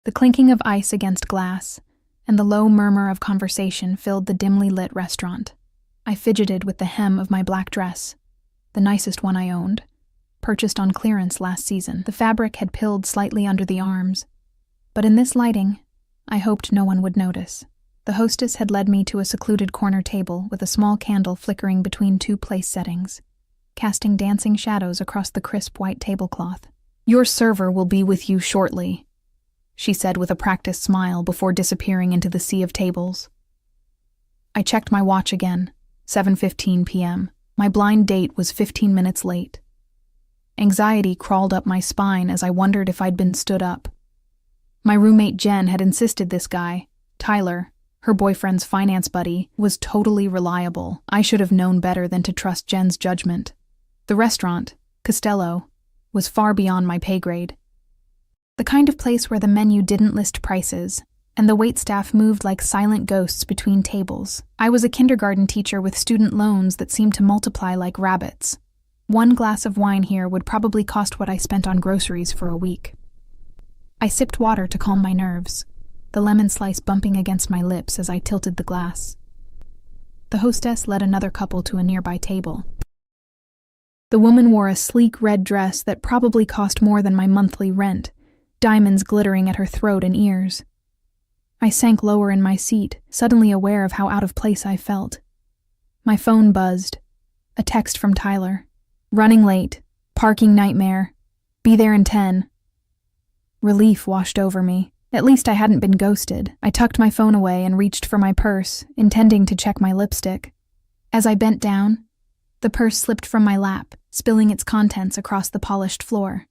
The clinking of ice against glass and the low murmur of conversation filled the dimly lit restaurant. I fidgeted with the hem of my black dress, the nicest one I owned, purchased on clearance last season. The fabric had pilled slightly under the arms, but in this lighting, I hoped no one would notice. The hostess had led me to a secluded corner table with a small candle flickering between two place settings, casting dancing shadows across the crisp white tablecloth. "Your server will be with you shortly," she said with a practiced smile before disappearing into the sea of tables. I checked my watch again, 7:15 p.m. My blind date was 15 minutes late. Anxiety crawled up my spine as I wondered if I'd been stood up. My roommate Jen had insisted this guy, Tyler, her boyfriend's finance buddy, was totally reliable. I should have known better than to trust Jen's judgment. The restaurant, Costello, was far beyond my pay grade. The kind of place where the menu didn't list prices, and the waitstaff moved like silent ghosts between tables. I was a kindergarten teacher with student loans that seemed to multiply like rabbits. One glass of wine here would probably cost what I spent on groceries for a week. I sipped water to calm my nerves, the lemon slice bumping against my lips as I tilted the glass. The hostess led another couple to a nearby table. The woman wore a sleek red dress that probably cost more than my monthly rent, diamonds glittering at her throat and ears. I sank lower in my seat, suddenly aware of how out of place I felt. My phone buzzed. A text from Tyler. "Running late. Parking nightmare. Be there in 10. Relief washed over me. At least I hadn't been ghosted. I tucked my phone away and reached for my purse, intending to check my lipstick. As I bent down, the purse slipped from my lap, spilling its contents across the polished floor.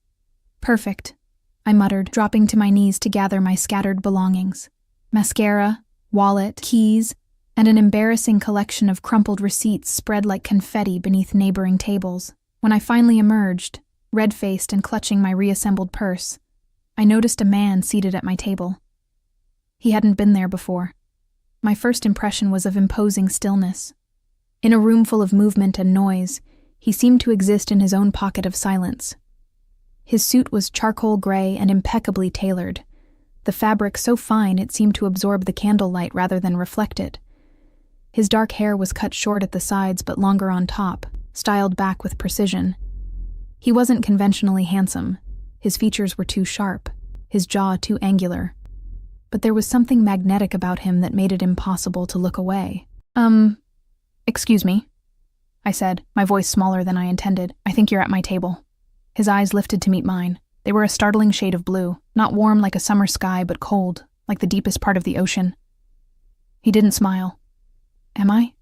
"Perfect," I muttered, dropping to my knees to gather my scattered belongings. Mascara, wallet, keys, and an embarrassing collection of crumpled receipts spread like confetti beneath neighboring tables. When I finally emerged, red-faced and clutching my reassembled purse, I noticed a man seated at my table. He hadn't been there before. My first impression was of imposing stillness. In a room full of movement and noise, he seemed to exist in his own pocket of silence. His suit was charcoal gray and impeccably tailored, the fabric so fine it seemed to absorb the candlelight rather than reflect it. His dark hair was cut short at the sides but longer on top, styled back with precision. He wasn't conventionally handsome. His features were too sharp, his jaw too angular. But there was something magnetic about him that made it impossible to look away. Excuse me," I said, my voice smaller than I intended. "I think you're at my table." His eyes lifted to meet mine. They were a startling shade of blue, not warm like a summer sky, but cold, like the deepest part of the ocean. He didn't smile. "Am I?"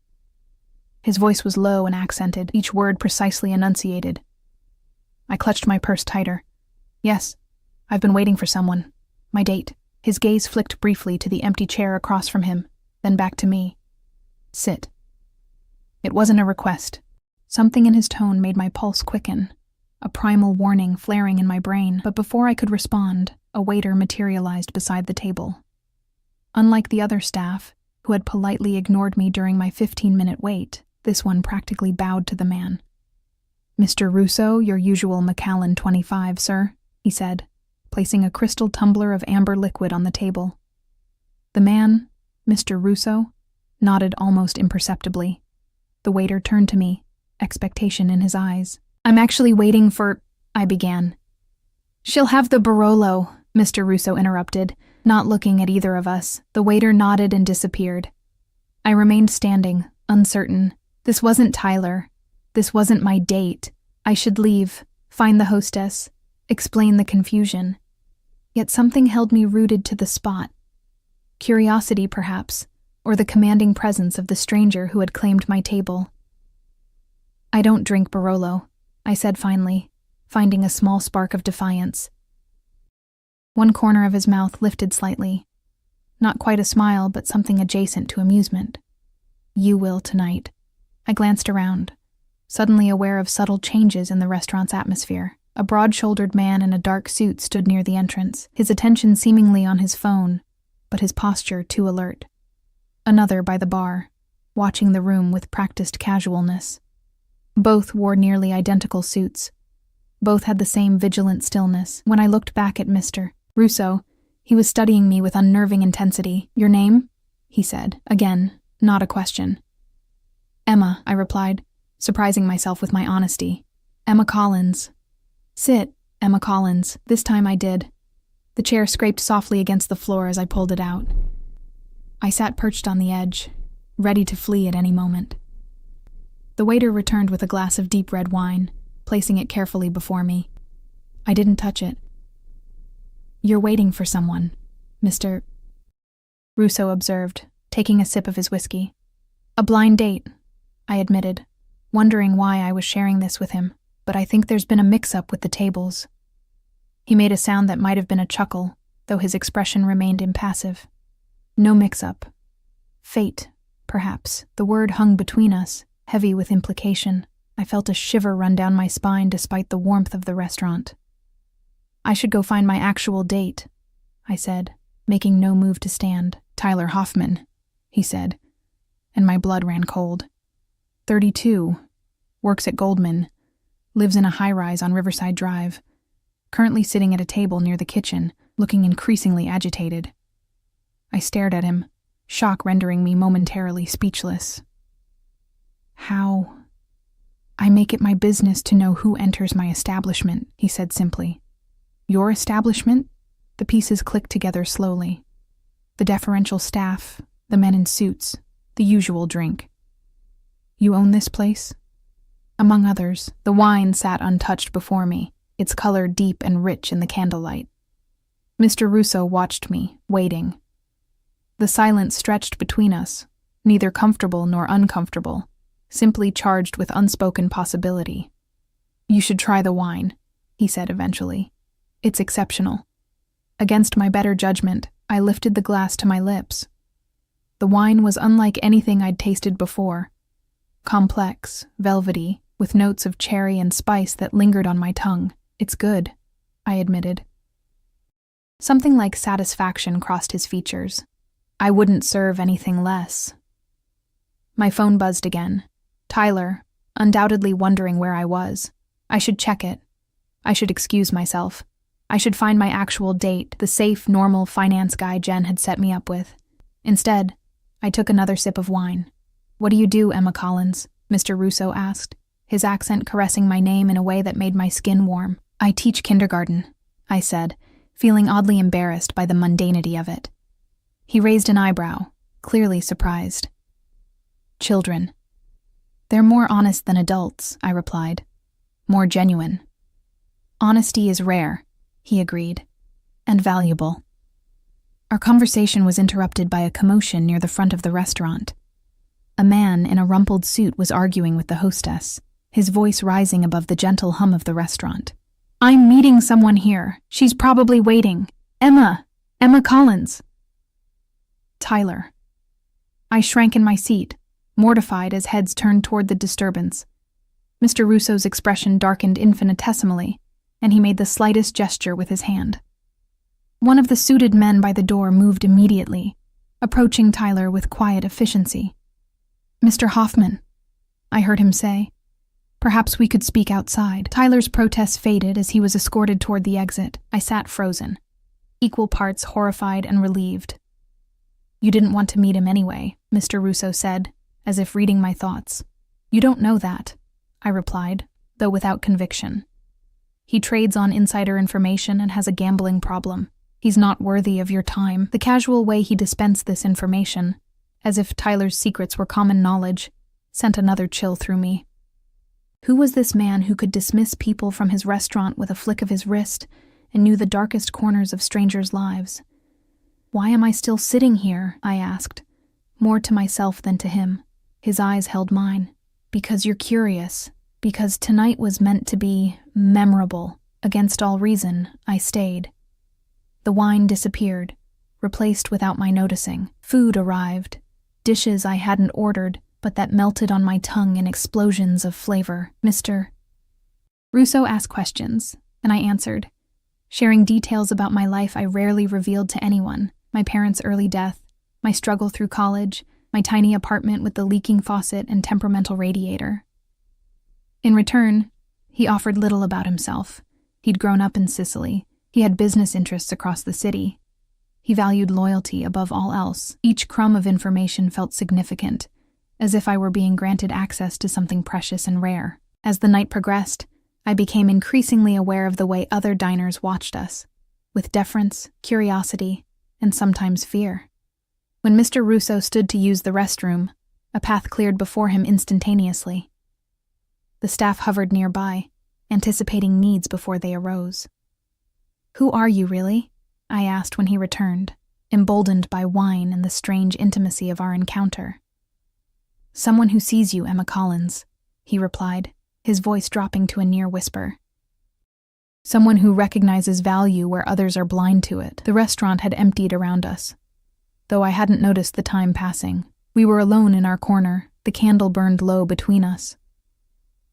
His voice was low and accented, each word precisely enunciated. I clutched my purse tighter. "Yes, I've been waiting for someone. My date." His gaze flicked briefly to the empty chair across from him, then back to me. "Sit." It wasn't a request. Something in his tone made my pulse quicken, a primal warning flaring in my brain, but before I could respond, a waiter materialized beside the table. Unlike the other staff, who had politely ignored me during my 15-minute wait, this one practically bowed to the man. "Mr. Russo, your usual Macallan 25, sir," he said, placing a crystal tumbler of amber liquid on the table. The man, Mr. Russo, nodded almost imperceptibly. The waiter turned to me, expectation in his eyes. "I'm actually waiting for—" I began. "She'll have the Barolo," Mr. Russo interrupted, not looking at either of us. The waiter nodded and disappeared. I remained standing, uncertain. This wasn't Tyler. This wasn't my date. I should leave, find the hostess, explain the confusion. Yet something held me rooted to the spot. Curiosity, perhaps, or the commanding presence of the stranger who had claimed my table. "I don't drink Barolo," I said finally, finding a small spark of defiance. One corner of his mouth lifted slightly. Not quite a smile, but something adjacent to amusement. "You will tonight." I glanced around, suddenly aware of subtle changes in the restaurant's atmosphere. A broad-shouldered man in a dark suit stood near the entrance, his attention seemingly on his phone, but his posture too alert. Another by the bar, watching the room with practiced casualness. Both wore nearly identical suits. Both had the same vigilant stillness. When I looked back at Mr. Russo, He was studying me with unnerving intensity. "Your name?" he said, again, not a question. "Emma," I replied, surprising myself with my honesty. "Emma Collins." "Sit, Emma Collins." This time I did. The chair scraped softly against the floor as I pulled it out. I sat perched on the edge, ready to flee at any moment. The waiter returned with a glass of deep red wine, placing it carefully before me. I didn't touch it. "You're waiting for someone, Mr. Russo observed, taking a sip of his whiskey. "A blind date," I admitted, wondering why I was sharing this with him, "but I think there's been a mix-up with the tables." He made a sound that might have been a chuckle, though his expression remained impassive. "No mix-up. Fate, perhaps." The word hung between us, heavy with implication. I felt a shiver run down my spine despite the warmth of the restaurant. "I should go find my actual date," I said, making no move to stand. "Tyler Hoffman," he said, and my blood ran cold. 32, works at Goldman, lives in a high-rise on Riverside Drive, currently sitting at a table near the kitchen, looking increasingly agitated. I stared at him, shock rendering me momentarily speechless. "How?" "I make it my business to know who enters my establishment," he said simply. "Your establishment?" The pieces clicked together slowly. The deferential staff, the men in suits, the usual drink. "You own this place?" Among others, the wine sat untouched before me, its color deep and rich in the candlelight. Mr. Russo watched me, waiting. The silence stretched between us, neither comfortable nor uncomfortable, simply charged with unspoken possibility. "You should try the wine," he said eventually. "It's exceptional." Against my better judgment, I lifted the glass to my lips. The wine was unlike anything I'd tasted before. Complex, velvety, with notes of cherry and spice that lingered on my tongue. "It's good," I admitted. Something like satisfaction crossed his features. "I wouldn't serve anything less." My phone buzzed again. Tyler, undoubtedly wondering where I was. I should check it. I should excuse myself. I should find my actual date, the safe, normal finance guy Jen had set me up with. Instead, I took another sip of wine. "What do you do, Emma Collins?" Mr. Russo asked, his accent caressing my name in a way that made my skin warm. "I teach kindergarten," I said, feeling oddly embarrassed by the mundanity of it. He raised an eyebrow, clearly surprised. "Children. They're more honest than adults," I replied. "More genuine." "Honesty is rare," he agreed, "and valuable." Our conversation was interrupted by a commotion near the front of the restaurant. A man in a rumpled suit was arguing with the hostess, his voice rising above the gentle hum of the restaurant. "I'm meeting someone here. She's probably waiting. Emma Collins." "Tyler." I shrank in my seat, mortified as heads turned toward the disturbance. Mr. Russo's expression darkened infinitesimally, and he made the slightest gesture with his hand. One of the suited men by the door moved immediately, approaching Tyler with quiet efficiency. "Mr. Hoffman," I heard him say. "Perhaps we could speak outside." Tyler's protests faded as he was escorted toward the exit. I sat frozen, equal parts horrified and relieved. "You didn't want to meet him anyway," Mr. Russo said, as if reading my thoughts. "You don't know that," I replied, though without conviction. "He trades on insider information and has a gambling problem. He's not worthy of your time." The casual way he dispensed this information, as if Tyler's secrets were common knowledge, sent another chill through me. Who was this man who could dismiss people from his restaurant with a flick of his wrist and knew the darkest corners of strangers' lives? "Why am I still sitting here?" I asked, more to myself than to him. His eyes held mine. "Because you're curious. Because tonight was meant to be memorable. Against all reason, I stayed." The wine disappeared, replaced without my noticing. Food arrived, dishes I hadn't ordered, but that melted on my tongue in explosions of flavor. Mr. Russo asked questions, and I answered, sharing details about my life I rarely revealed to anyone: my parents' early death, my struggle through college, my tiny apartment with the leaking faucet and temperamental radiator. In return, he offered little about himself. He'd grown up in Sicily. He had business interests across the city. He valued loyalty above all else. Each crumb of information felt significant, as if I were being granted access to something precious and rare. As the night progressed, I became increasingly aware of the way other diners watched us, with deference, curiosity, and sometimes fear. When Mr. Russo stood to use the restroom, a path cleared before him instantaneously. The staff hovered nearby, anticipating needs before they arose. "Who are you, really?" I asked when he returned, emboldened by wine and the strange intimacy of our encounter. "Someone who sees you, Emma Collins," he replied, his voice dropping to a near whisper. "Someone who recognizes value where others are blind to it." The restaurant had emptied around us, though I hadn't noticed the time passing. We were alone in our corner, the candle burned low between us.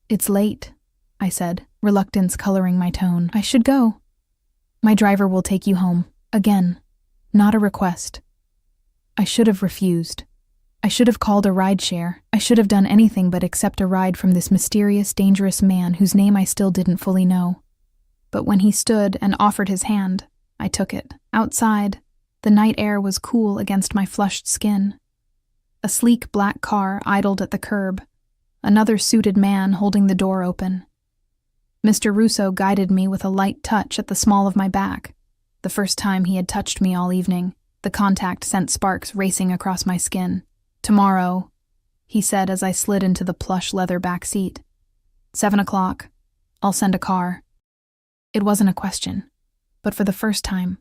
"It's late," I said, reluctance coloring my tone. "I should go." "My driver will take you home. Again, not a request." I should have refused. I should have called a rideshare. I should have done anything but accept a ride from this mysterious, dangerous man whose name I still didn't fully know. But when he stood and offered his hand, I took it. Outside, the night air was cool against my flushed skin. A sleek black car idled at the curb, another suited man holding the door open. Mr. Russo guided me with a light touch at the small of my back. The first time he had touched me all evening, the contact sent sparks racing across my skin. "Tomorrow," he said as I slid into the plush leather back seat. 7 o'clock. I'll send a car." It wasn't a question, but for the first time,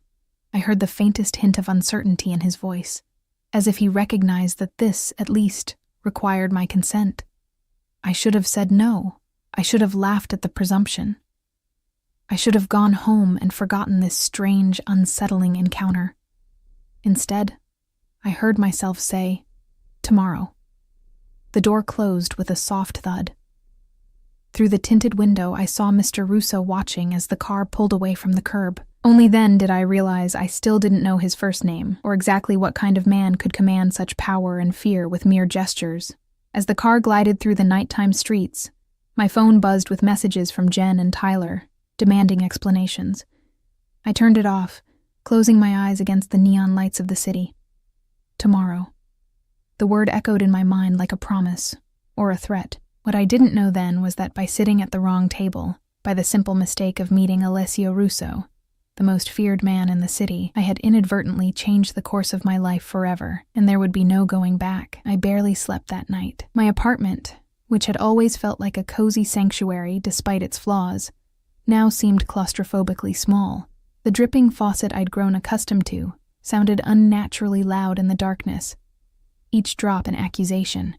I heard the faintest hint of uncertainty in his voice, as if he recognized that this, at least, required my consent. I should have said no. I should have laughed at the presumption. I should have gone home and forgotten this strange, unsettling encounter. Instead, I heard myself say, "Tomorrow." The door closed with a soft thud. Through the tinted window, I saw Mr. Russo watching as the car pulled away from the curb. Only then did I realize I still didn't know his first name, or exactly what kind of man could command such power and fear with mere gestures. As the car glided through the nighttime streets, my phone buzzed with messages from Jen and Tyler, demanding explanations. I turned it off, closing my eyes against the neon lights of the city. Tomorrow. The word echoed in my mind like a promise, or a threat. What I didn't know then was that by sitting at the wrong table, by the simple mistake of meeting Alessio Russo, the most feared man in the city, I had inadvertently changed the course of my life forever, and there would be no going back. I barely slept that night. My apartment, which had always felt like a cozy sanctuary despite its flaws, now seemed claustrophobically small. The dripping faucet I'd grown accustomed to sounded unnaturally loud in the darkness, each drop an accusation.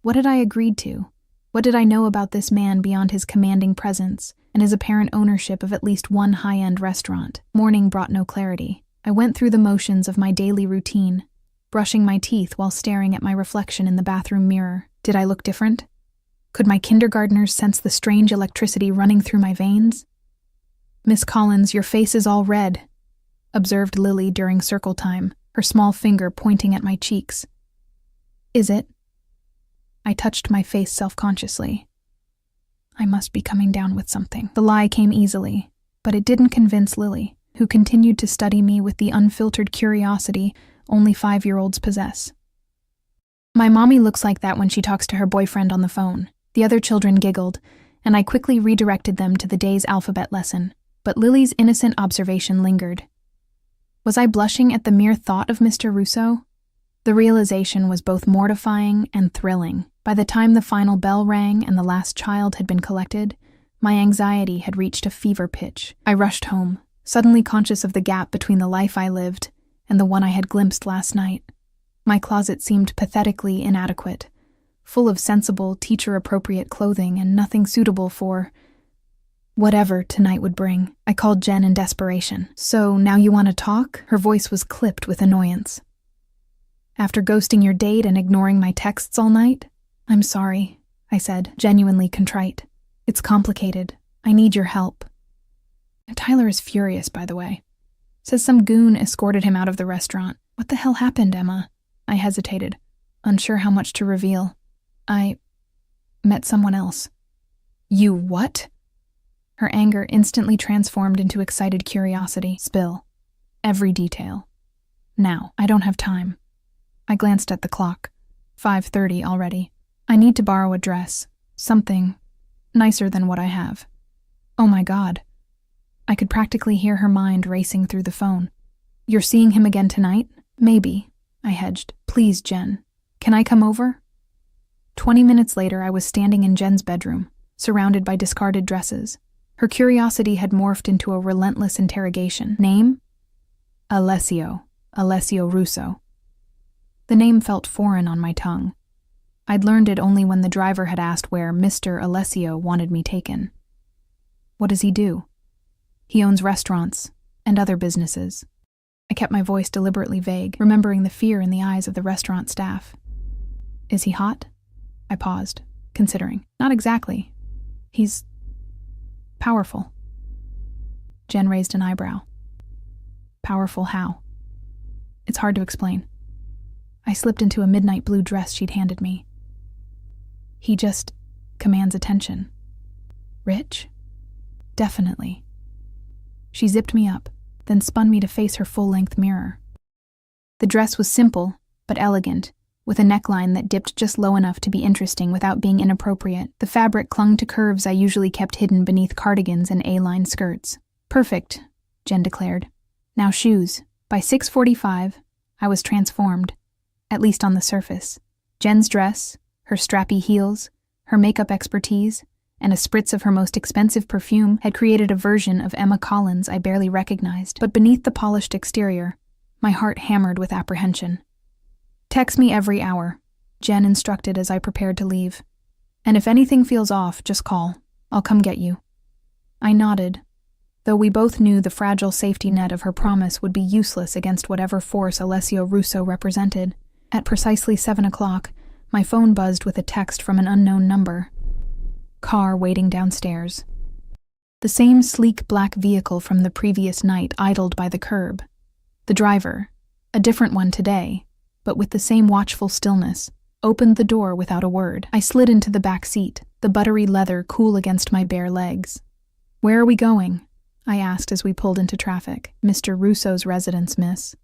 What had I agreed to? What did I know about this man beyond his commanding presence and his apparent ownership of at least one high-end restaurant? Morning brought no clarity. I went through the motions of my daily routine, brushing my teeth while staring at my reflection in the bathroom mirror. Did I look different? Could my kindergartners sense the strange electricity running through my veins? "Miss Collins, your face is all red," observed Lily during circle time, her small finger pointing at my cheeks. "Is it?" I touched my face self-consciously. I must be coming down with something. The lie came easily, but it didn't convince Lily, who continued to study me with the unfiltered curiosity only 5-year-olds possess. "My mommy looks like that when she talks to her boyfriend on the phone." The other children giggled, and I quickly redirected them to the day's alphabet lesson, but Lily's innocent observation lingered. Was I blushing at the mere thought of Mr. Russo? The realization was both mortifying and thrilling. By the time the final bell rang and the last child had been collected, my anxiety had reached a fever pitch. I rushed home, suddenly conscious of the gap between the life I lived and the one I had glimpsed last night. My closet seemed pathetically inadequate, full of sensible, teacher-appropriate clothing and nothing suitable for whatever tonight would bring. I called Jen in desperation. "So, now you want to talk?" Her voice was clipped with annoyance. "After ghosting your date and ignoring my texts all night?" "I'm sorry," I said, genuinely contrite. "It's complicated. I need your help." Tyler is furious, by the way. Says some goon escorted him out of the restaurant. What the hell happened, Emma? I hesitated, unsure how much to reveal. I met someone else. You what? Her anger instantly transformed into excited curiosity. Spill. Every detail. Now. I don't have time. I glanced at the clock. 5:30 already. I need to borrow a dress. Something nicer than what I have. Oh my God. I could practically hear her mind racing through the phone. You're seeing him again tonight? Maybe. I hedged. Please, Jen. Can I come over? 20 minutes later, I was standing in Jen's bedroom, surrounded by discarded dresses. Her curiosity had morphed into a relentless interrogation. Name? Alessio Russo. The name felt foreign on my tongue. I'd learned it only when the driver had asked where Mr. Alessio wanted me taken. What does he do? He owns restaurants and other businesses. I kept my voice deliberately vague, remembering the fear in the eyes of the restaurant staff. Is he hot? I paused, considering. Not exactly. He's powerful. Jen raised an eyebrow. Powerful how? It's hard to explain. I slipped into a midnight blue dress she'd handed me. He just commands attention. Rich? Definitely. She zipped me up, then spun me to face her full-length mirror. The dress was simple, but elegant, with a neckline that dipped just low enough to be interesting without being inappropriate. The fabric clung to curves I usually kept hidden beneath cardigans and A-line skirts. Perfect, Jen declared. Now shoes. By 6:45, I was transformed, at least on the surface. Jen's dress, her strappy heels, her makeup expertise, and a spritz of her most expensive perfume had created a version of Emma Collins I barely recognized. But beneath the polished exterior, my heart hammered with apprehension. Text me every hour, Jen instructed as I prepared to leave. And if anything feels off, just call. I'll come get you. I nodded, though we both knew the fragile safety net of her promise would be useless against whatever force Alessio Russo represented. At precisely 7 o'clock, my phone buzzed with a text from an unknown number. Car waiting downstairs. The same sleek black vehicle from the previous night idled by the curb. The driver, a different one today, but with the same watchful stillness, opened the door without a word. I slid into the back seat, the buttery leather cool against my bare legs. Where are we going? I asked as we pulled into traffic. Mr. Russo's residence, miss.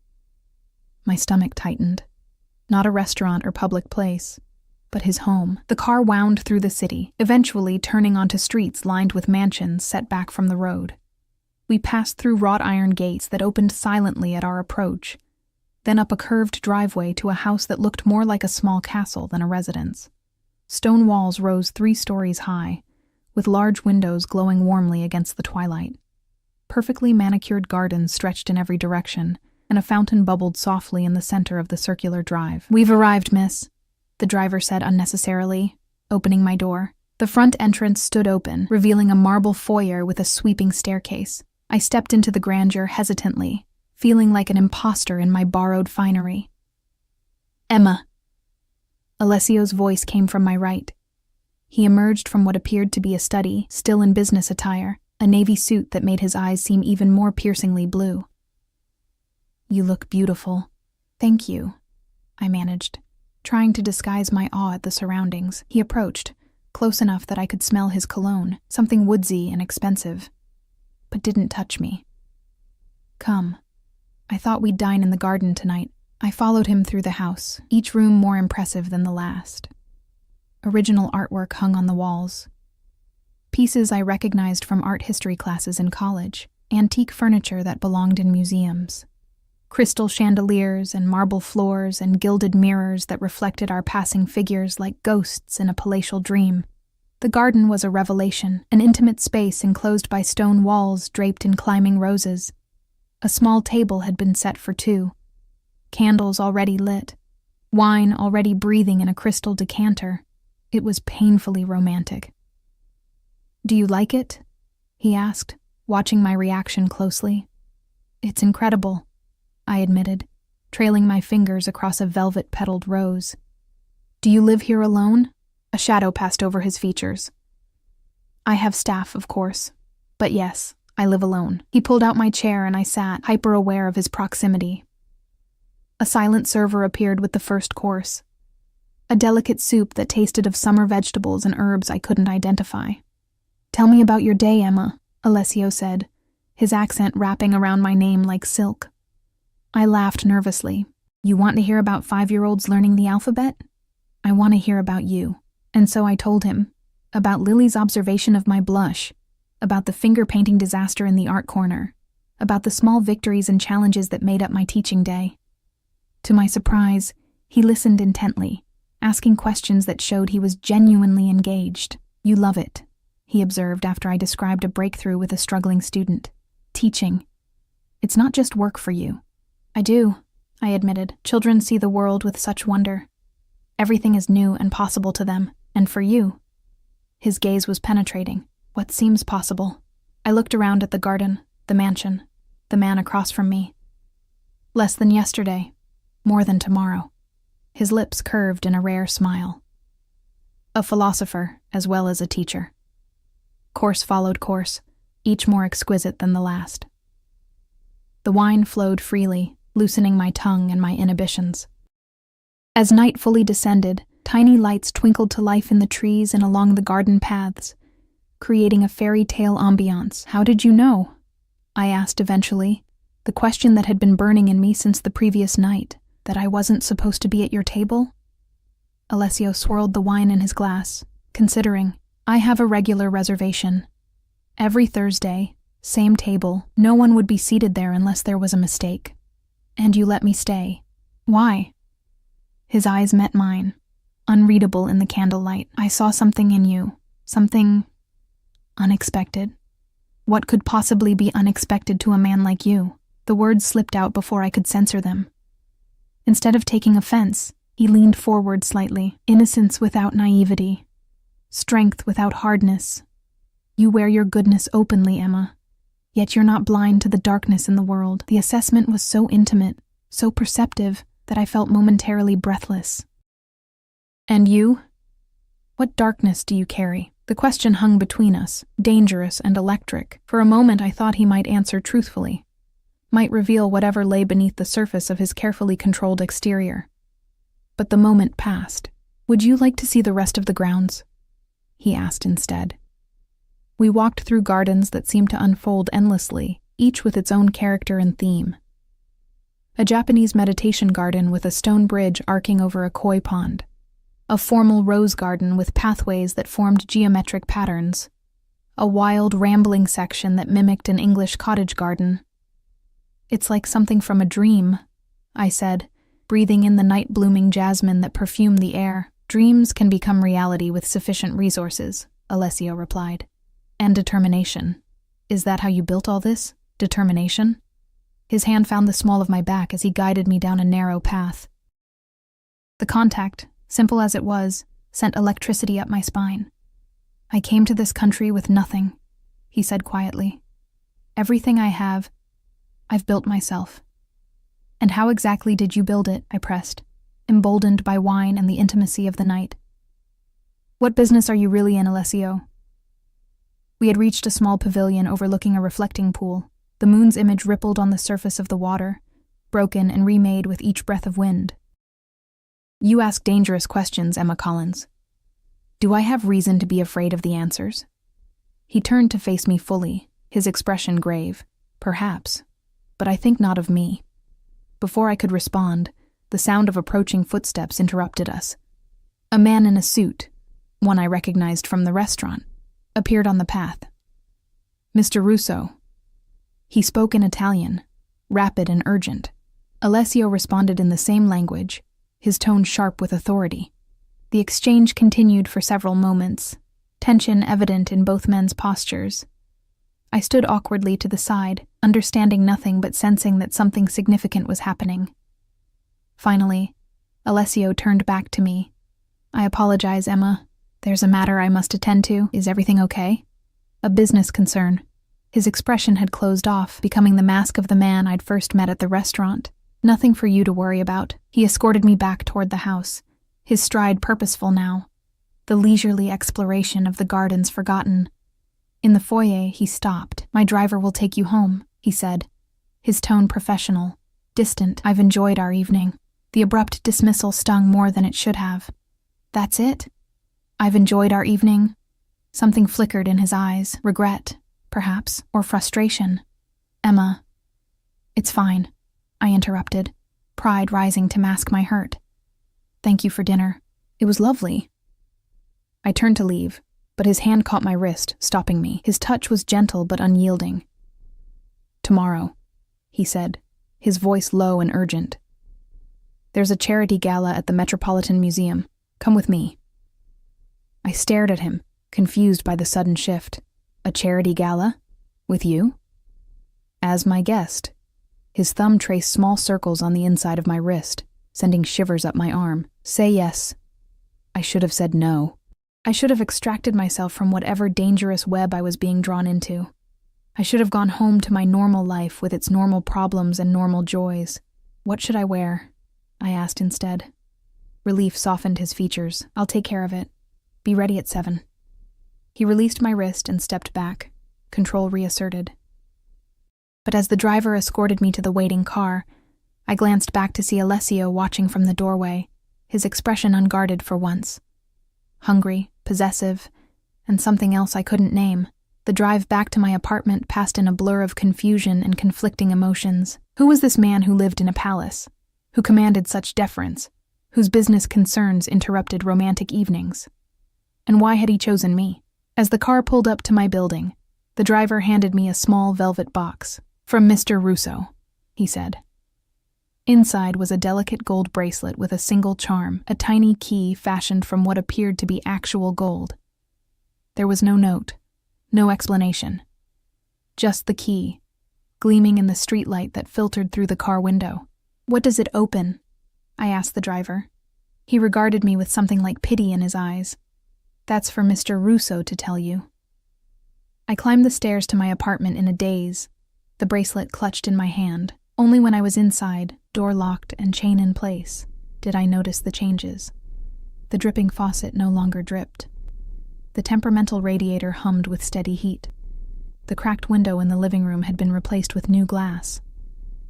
My stomach tightened. Not a restaurant or public place, but his home. The car wound through the city, eventually turning onto streets lined with mansions set back from the road. We passed through wrought iron gates that opened silently at our approach, then up a curved driveway to a house that looked more like a small castle than a residence. Stone walls rose 3 stories high, with large windows glowing warmly against the twilight. Perfectly manicured gardens stretched in every direction, and a fountain bubbled softly in the center of the circular drive. We've arrived, miss, the driver said unnecessarily, opening my door. The front entrance stood open, revealing a marble foyer with a sweeping staircase. I stepped into the grandeur hesitantly, feeling like an imposter in my borrowed finery. Emma. Alessio's voice came from my right. He emerged from what appeared to be a study, still in business attire, a navy suit that made his eyes seem even more piercingly blue. You look beautiful. Thank you, I managed, trying to disguise my awe at the surroundings. He approached, close enough that I could smell his cologne, something woodsy and expensive, but didn't touch me. Come. I thought we'd dine in the garden tonight. I followed him through the house, each room more impressive than the last. Original artwork hung on the walls. Pieces I recognized from art history classes in college, antique furniture that belonged in museums. Crystal chandeliers and marble floors and gilded mirrors that reflected our passing figures like ghosts in a palatial dream. The garden was a revelation, an intimate space enclosed by stone walls draped in climbing roses. A small table had been set for 2. Candles already lit. Wine already breathing in a crystal decanter. It was painfully romantic. Do you like it? He asked, watching my reaction closely. It's incredible, I admitted, trailing my fingers across a velvet-petaled rose. Do you live here alone? A shadow passed over his features. I have staff, of course, but yes, I live alone. He pulled out my chair and I sat, hyper-aware of his proximity. A silent server appeared with the first course. A delicate soup that tasted of summer vegetables and herbs I couldn't identify. Tell me about your day, Emma, Alessio said, his accent wrapping around my name like silk. I laughed nervously. You want to hear about 5-year-olds learning the alphabet? I want to hear about you. And so I told him about Lily's observation of my blush, about the finger-painting disaster in the art corner, about the small victories and challenges that made up my teaching day. To my surprise, he listened intently, asking questions that showed he was genuinely engaged. You love it, he observed after I described a breakthrough with a struggling student. Teaching. It's not just work for you. I do, I admitted. Children see the world with such wonder. Everything is new and possible to them, and for you. His gaze was penetrating. What seems possible? I looked around at the garden, the mansion, the man across from me. Less than yesterday, more than tomorrow. His lips curved in a rare smile. A philosopher as well as a teacher. Course followed course, each more exquisite than the last. The wine flowed freely, loosening my tongue and my inhibitions. As night fully descended, tiny lights twinkled to life in the trees and along the garden paths, creating a fairy tale ambiance. How did you know? I asked eventually, the question that had been burning in me since the previous night, that I wasn't supposed to be at your table? Alessio swirled the wine in his glass, considering. I have a regular reservation. Every Thursday, same table, no one would be seated there unless there was a mistake. And you let me stay. Why? His eyes met mine, unreadable in the candlelight. I saw something in you, something unexpected. What could possibly be unexpected to a man like you? The words slipped out before I could censor them. Instead of taking offense, he leaned forward slightly. Innocence without naivety. Strength without hardness. You wear your goodness openly, Emma. Yet you're not blind to the darkness in the world. The assessment was so intimate, so perceptive, that I felt momentarily breathless. And you? What darkness do you carry? The question hung between us, dangerous and electric. For a moment I thought he might answer truthfully, might reveal whatever lay beneath the surface of his carefully controlled exterior. But the moment passed. Would you like to see the rest of the grounds? He asked instead. We walked through gardens that seemed to unfold endlessly, each with its own character and theme. A Japanese meditation garden with a stone bridge arcing over a koi pond. A formal rose garden with pathways that formed geometric patterns. A wild, rambling section that mimicked an English cottage garden. It's like something from a dream, I said, breathing in the night-blooming jasmine that perfumed the air. Dreams can become reality with sufficient resources, Alessio replied. And determination. Is that how you built all this? Determination? His hand found the small of my back as he guided me down a narrow path. The contact, simple as it was, sent electricity up my spine. I came to this country with nothing, he said quietly. Everything I have, I've built myself. And how exactly did you build it? I pressed, emboldened by wine and the intimacy of the night. What business are you really in, Alessio? We had reached a small pavilion overlooking a reflecting pool. The moon's image rippled on the surface of the water, broken and remade with each breath of wind. You ask dangerous questions, Emma Collins. Do I have reason to be afraid of the answers? He turned to face me fully, his expression grave. Perhaps, but I think not of me. Before I could respond, the sound of approaching footsteps interrupted us. A man in a suit, one I recognized from the restaurant, appeared on the path. Mr. Russo. He spoke in Italian, rapid and urgent. Alessio responded in the same language, his tone sharp with authority. The exchange continued for several moments, tension evident in both men's postures. I stood awkwardly to the side, understanding nothing but sensing that something significant was happening. Finally, Alessio turned back to me. I apologize, Emma. There's a matter I must attend to. Is everything okay? A business concern. His expression had closed off, becoming the mask of the man I'd first met at the restaurant. Nothing for you to worry about. He escorted me back toward the house, his stride purposeful now, the leisurely exploration of the gardens forgotten. In the foyer, he stopped. My driver will take you home, he said, his tone professional, distant. I've enjoyed our evening. The abrupt dismissal stung more than it should have. That's it? I've enjoyed our evening? Something flickered in his eyes, regret, perhaps, or frustration. Emma, it's fine. I interrupted, pride rising to mask my hurt. Thank you for dinner. It was lovely. I turned to leave, but his hand caught my wrist, stopping me. His touch was gentle but unyielding. Tomorrow, he said, his voice low and urgent. There's a charity gala at the Metropolitan Museum. Come with me. I stared at him, confused by the sudden shift. A charity gala? With you? As my guest. His thumb traced small circles on the inside of my wrist, sending shivers up my arm. Say yes. I should have said no. I should have extracted myself from whatever dangerous web I was being drawn into. I should have gone home to my normal life with its normal problems and normal joys. What should I wear? I asked instead. Relief softened his features. I'll take care of it. Be ready at 7. He released my wrist and stepped back, control reasserted. But as the driver escorted me to the waiting car, I glanced back to see Alessio watching from the doorway, his expression unguarded for once. Hungry, possessive, and something else I couldn't name. The drive back to my apartment passed in a blur of confusion and conflicting emotions. Who was this man who lived in a palace, who commanded such deference, whose business concerns interrupted romantic evenings? And why had he chosen me? As the car pulled up to my building, the driver handed me a small velvet box. From Mr. Russo, he said. Inside was a delicate gold bracelet with a single charm, a tiny key fashioned from what appeared to be actual gold. There was no note, no explanation. Just the key, gleaming in the streetlight that filtered through the car window. What does it open? I asked the driver. He regarded me with something like pity in his eyes. That's for Mr. Russo to tell you. I climbed the stairs to my apartment in a daze, the bracelet clutched in my hand. Only when I was inside, door locked and chain in place, did I notice the changes. The dripping faucet no longer dripped. The temperamental radiator hummed with steady heat. The cracked window in the living room had been replaced with new glass.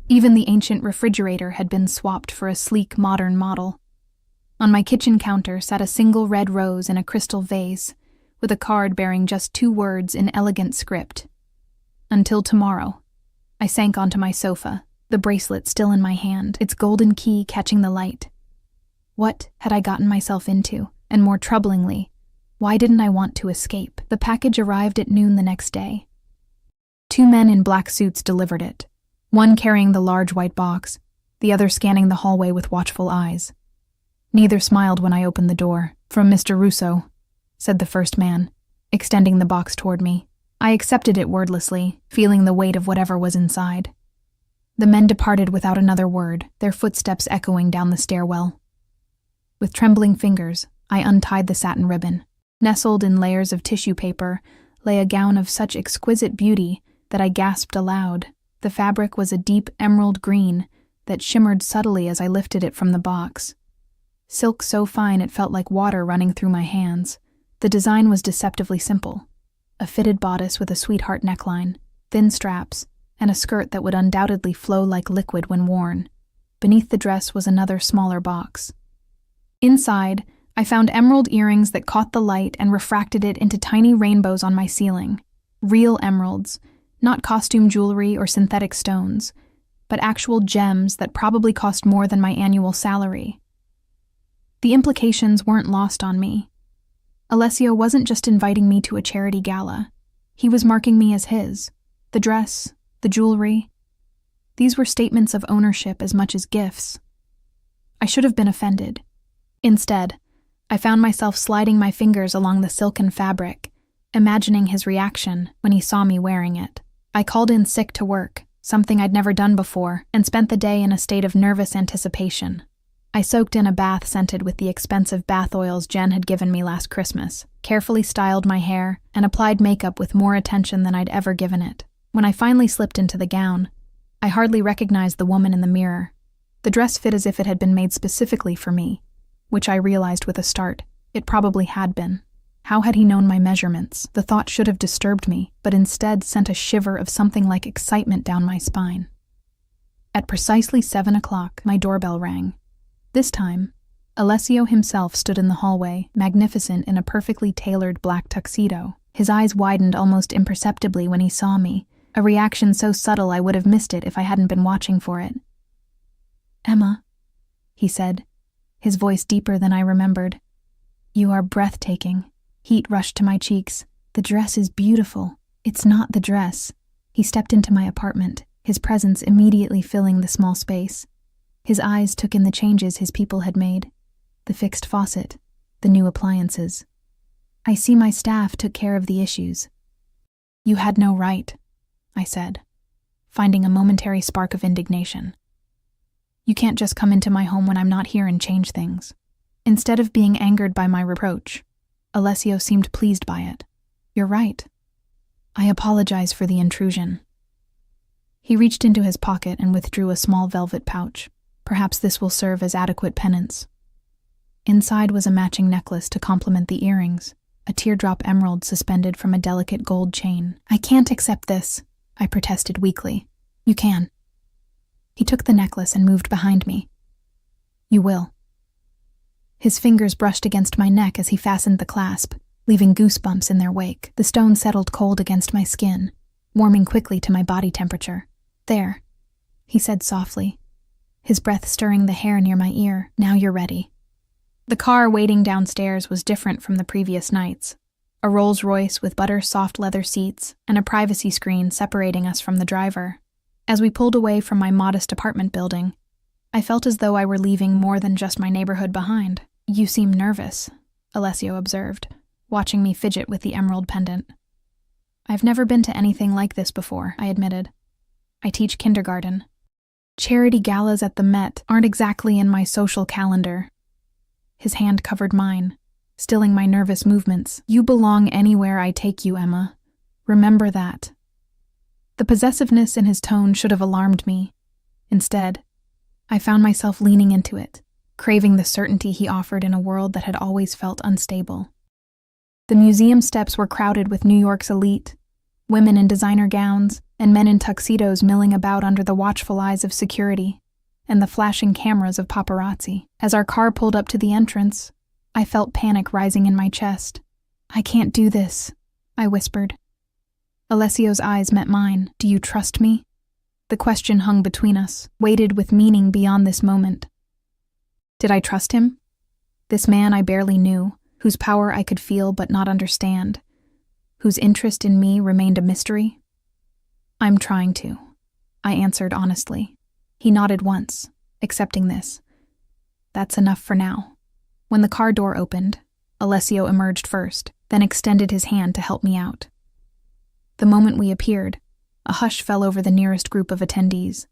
Even the ancient refrigerator had been swapped for a sleek, modern model. On my kitchen counter sat a single red rose in a crystal vase, with a card bearing just 2 words in elegant script. Until tomorrow. I sank onto my sofa, the bracelet still in my hand, its golden key catching the light. What had I gotten myself into? And more troublingly, why didn't I want to escape? The package arrived at noon the next day. 2 men in black suits delivered it, one carrying the large white box, the other scanning the hallway with watchful eyes. Neither smiled when I opened the door. From Mr. Russo, said the first man, extending the box toward me. I accepted it wordlessly, feeling the weight of whatever was inside. The men departed without another word, their footsteps echoing down the stairwell. With trembling fingers, I untied the satin ribbon. Nestled in layers of tissue paper lay a gown of such exquisite beauty that I gasped aloud. The fabric was a deep emerald green that shimmered subtly as I lifted it from the box. Silk so fine it felt like water running through my hands. The design was deceptively simple. A fitted bodice with a sweetheart neckline, thin straps, and a skirt that would undoubtedly flow like liquid when worn. Beneath the dress was another smaller box. Inside, I found emerald earrings that caught the light and refracted it into tiny rainbows on my ceiling. Real emeralds, not costume jewelry or synthetic stones, but actual gems that probably cost more than my annual salary. The implications weren't lost on me. Alessio wasn't just inviting me to a charity gala. He was marking me as his. The dress, the jewelry. These were statements of ownership as much as gifts. I should have been offended. Instead, I found myself sliding my fingers along the silken fabric, imagining his reaction when he saw me wearing it. I called in sick to work, something I'd never done before, and spent the day in a state of nervous anticipation. I soaked in a bath scented with the expensive bath oils Jen had given me last Christmas, carefully styled my hair, and applied makeup with more attention than I'd ever given it. When I finally slipped into the gown, I hardly recognized the woman in the mirror. The dress fit as if it had been made specifically for me, which I realized with a start. It probably had been. How had he known my measurements? The thought should have disturbed me, but instead sent a shiver of something like excitement down my spine. At precisely 7 o'clock, my doorbell rang. This time, Alessio himself stood in the hallway, magnificent in a perfectly tailored black tuxedo. His eyes widened almost imperceptibly when he saw me, a reaction so subtle I would have missed it if I hadn't been watching for it. "Emma," he said, his voice deeper than I remembered. "You are breathtaking." Heat rushed to my cheeks. "The dress is beautiful." "It's not the dress." He stepped into my apartment, his presence immediately filling the small space. His eyes took in the changes his people had made. The fixed faucet, the new appliances. "I see my staff took care of the issues." "You had no right," I said, finding a momentary spark of indignation. "You can't just come into my home when I'm not here and change things." Instead of being angered by my reproach, Alessio seemed pleased by it. "You're right. I apologize for the intrusion." He reached into his pocket and withdrew a small velvet pouch. "Perhaps this will serve as adequate penance." Inside was a matching necklace to complement the earrings, a teardrop emerald suspended from a delicate gold chain. "I can't accept this," I protested weakly. "You can." He took the necklace and moved behind me. "You will." His fingers brushed against my neck as he fastened the clasp, leaving goosebumps in their wake. The stone settled cold against my skin, warming quickly to my body temperature. "There," he said softly, his breath stirring the hair near my ear. "Now you're ready." The car waiting downstairs was different from the previous nights. A Rolls-Royce with butter-soft leather seats and a privacy screen separating us from the driver. As we pulled away from my modest apartment building, I felt as though I were leaving more than just my neighborhood behind. "You seem nervous," Alessio observed, watching me fidget with the emerald pendant. "I've never been to anything like this before," I admitted. "I teach kindergarten. Charity galas at the Met aren't exactly in my social calendar." His hand covered mine, stilling my nervous movements. "You belong anywhere I take you, Emma. Remember that." The possessiveness in his tone should have alarmed me. Instead, I found myself leaning into it, craving the certainty he offered in a world that had always felt unstable. The museum steps were crowded with New York's elite, women in designer gowns and men in tuxedos milling about under the watchful eyes of security and the flashing cameras of paparazzi. As our car pulled up to the entrance, I felt panic rising in my chest. "I can't do this," I whispered. Alessio's eyes met mine. "Do you trust me?" The question hung between us, weighted with meaning beyond this moment. Did I trust him? This man I barely knew, whose power I could feel but not understand, whose interest in me remained a mystery? "I'm trying to," I answered honestly. He nodded once, accepting this. "That's enough for now." When the car door opened, Alessio emerged first, then extended his hand to help me out. The moment we appeared, a hush fell over the nearest group of attendees.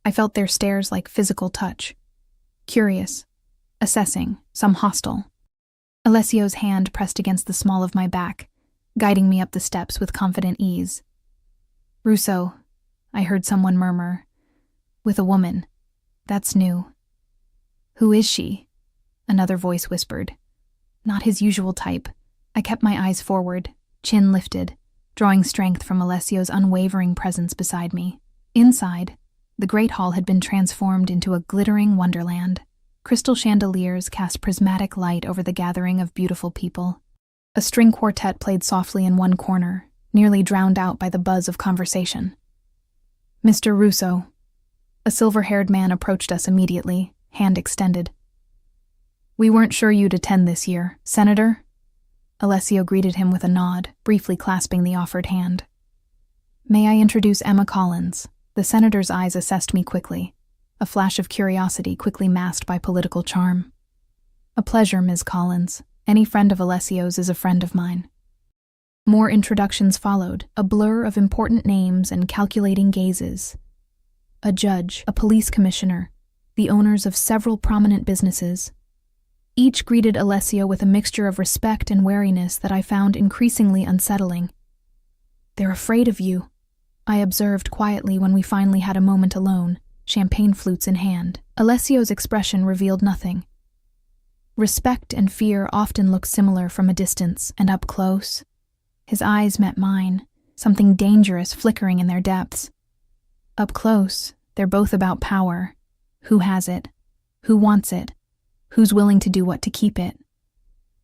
I felt their stares like physical touch. Curious, assessing, some hostile. Alessio's hand pressed against the small of my back, guiding me up the steps with confident ease. "Russo," I heard someone murmur. "With a woman. That's new." "Who is she?" another voice whispered. Not his usual type. I kept my eyes forward, chin lifted, drawing strength from Alessio's unwavering presence beside me. Inside, the great hall had been transformed into a glittering wonderland. Crystal chandeliers cast prismatic light over the gathering of beautiful people. A string quartet played softly in one corner, nearly drowned out by the buzz of conversation. "Mr. Russo." A silver-haired man approached us immediately, hand extended. "We weren't sure you'd attend this year, Senator." Alessio greeted him with a nod, briefly clasping the offered hand. "May I introduce Emma Collins?" The senator's eyes assessed me quickly, a flash of curiosity quickly masked by political charm. "A pleasure, Ms. Collins. Any friend of Alessio's is a friend of mine." More introductions followed, a blur of important names and calculating gazes. A judge, a police commissioner, the owners of several prominent businesses. Each greeted Alessio with a mixture of respect and wariness that I found increasingly unsettling. "They're afraid of you," I observed quietly when we finally had a moment alone, champagne flutes in hand. Alessio's expression revealed nothing. Respect and fear often look similar from a distance, and up close. His eyes met mine, something dangerous flickering in their depths. Up close, they're both about power. Who has it? Who wants it? Who's willing to do what to keep it?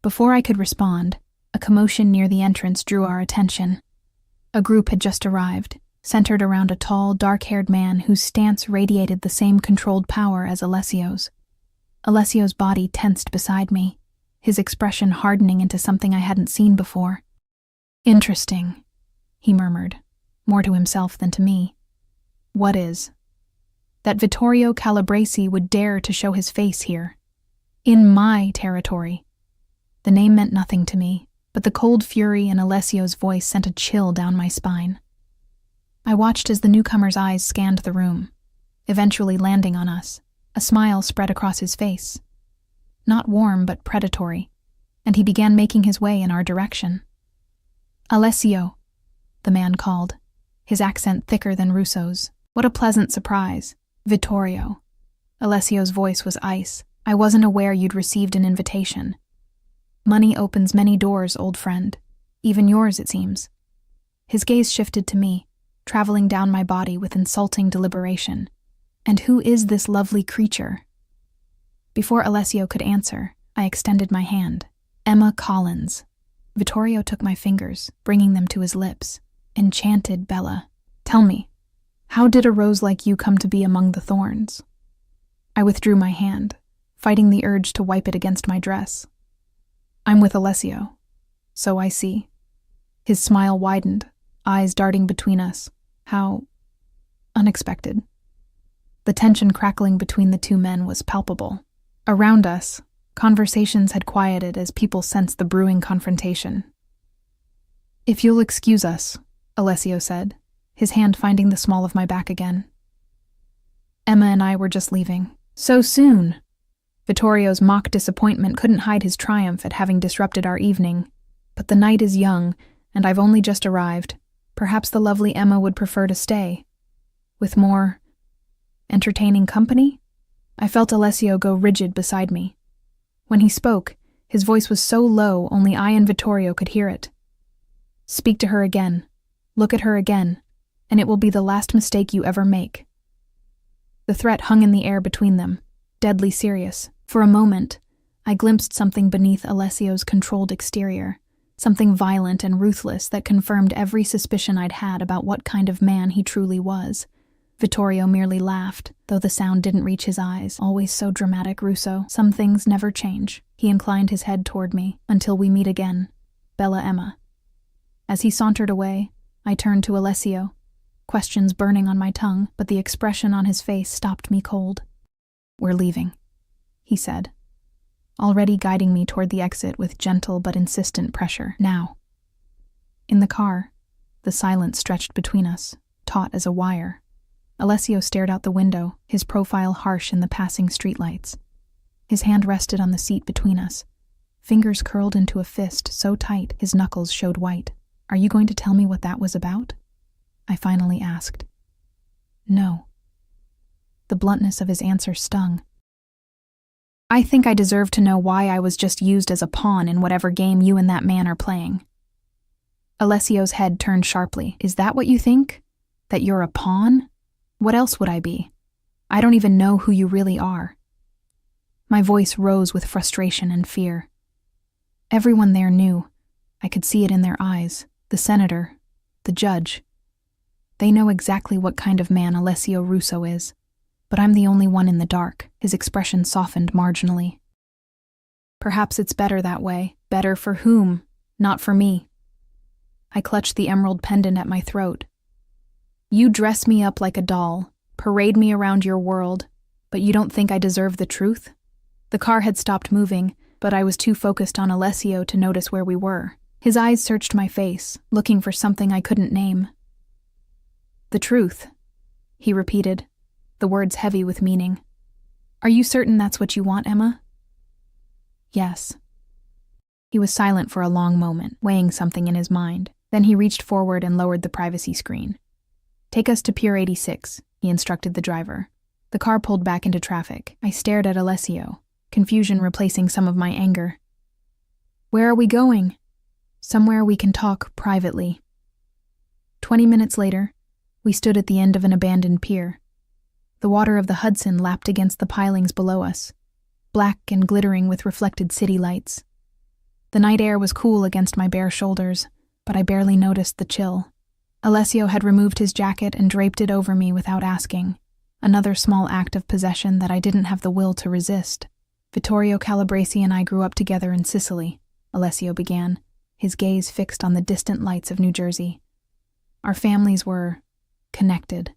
Before I could respond, a commotion near the entrance drew our attention. A group had just arrived, centered around a tall, dark-haired man whose stance radiated the same controlled power as Alessio's. Alessio's body tensed beside me, his expression hardening into something I hadn't seen before. "Interesting," he murmured, more to himself than to me. "What is?" "That Vittorio Calabresi would dare to show his face here. In my territory." The name meant nothing to me, but the cold fury in Alessio's voice sent a chill down my spine. I watched as the newcomer's eyes scanned the room, eventually landing on us. A smile spread across his face. Not warm, but predatory, and he began making his way in our direction. "Alessio," the man called, his accent thicker than Russo's. "What a pleasant surprise." "Vittorio." Alessio's voice was ice. "I wasn't aware you'd received an invitation." "Money opens many doors, old friend. Even yours, it seems." His gaze shifted to me, traveling down my body with insulting deliberation. "And who is this lovely creature?" Before Alessio could answer, I extended my hand. "Emma Collins." Vittorio took my fingers, bringing them to his lips. "Enchanted, Bella. Tell me, how did a rose like you come to be among the thorns?" I withdrew my hand, fighting the urge to wipe it against my dress. "I'm with Alessio, so I see." His smile widened, eyes darting between us. How unexpected. The tension crackling between the two men was palpable. Around us, conversations had quieted as people sensed the brewing confrontation. "If you'll excuse us," Alessio said, his hand finding the small of my back again. "Emma and I were just leaving." "So soon?" Vittorio's mock disappointment couldn't hide his triumph at having disrupted our evening. "But the night is young, and I've only just arrived. Perhaps the lovely Emma would prefer to stay. With more entertaining company?" I felt Alessio go rigid beside me. When he spoke, his voice was so low only I and Vittorio could hear it. "Speak to her again. Look at her again, and it will be the last mistake you ever make." The threat hung in the air between them, deadly serious. For a moment, I glimpsed something beneath Alessio's controlled exterior, something violent and ruthless that confirmed every suspicion I'd had about what kind of man he truly was. Vittorio merely laughed, though the sound didn't reach his eyes. "Always so dramatic, Russo. Some things never change." He inclined his head toward me. "Until we meet again. Bella Emma." As he sauntered away, I turned to Alessio, questions burning on my tongue, but the expression on his face stopped me cold. "We're leaving," he said, already guiding me toward the exit with gentle but insistent pressure. "Now." In the car, the silence stretched between us, taut as a wire. Alessio stared out the window, his profile harsh in the passing streetlights. His hand rested on the seat between us, fingers curled into a fist so tight his knuckles showed white. "Are you going to tell me what that was about?" I finally asked. "No." The bluntness of his answer stung. "I think I deserve to know why I was just used as a pawn in whatever game you and that man are playing." Alessio's head turned sharply. "Is that what you think? That you're a pawn? What else would I be? I don't even know who you really are." My voice rose with frustration and fear. Everyone there knew. I could see it in their eyes. The senator, the judge. They know exactly what kind of man Alessio Russo is, but I'm the only one in the dark. His expression softened marginally. "Perhaps it's better that way. Better for whom? Not for me." I clutched the emerald pendant at my throat. "You dress me up like a doll, parade me around your world, but you don't think I deserve the truth?" The car had stopped moving, but I was too focused on Alessio to notice where we were. His eyes searched my face, looking for something I couldn't name. "The truth," he repeated, the words heavy with meaning. "Are you certain that's what you want, Emma?" "Yes." He was silent for a long moment, weighing something in his mind. Then he reached forward and lowered the privacy screen. "Take us to Pier 86, he instructed the driver. The car pulled back into traffic. I stared at Alessio, confusion replacing some of my anger. "Where are we going?" "Somewhere we can talk privately." 20 minutes later, we stood at the end of an abandoned pier. The water of the Hudson lapped against the pilings below us, black and glittering with reflected city lights. The night air was cool against my bare shoulders, but I barely noticed the chill. Alessio had removed his jacket and draped it over me without asking. Another small act of possession that I didn't have the will to resist. Vittorio Calabresi and I grew up together in Sicily, Alessio began, his gaze fixed on the distant lights of New Jersey. Our families were connected.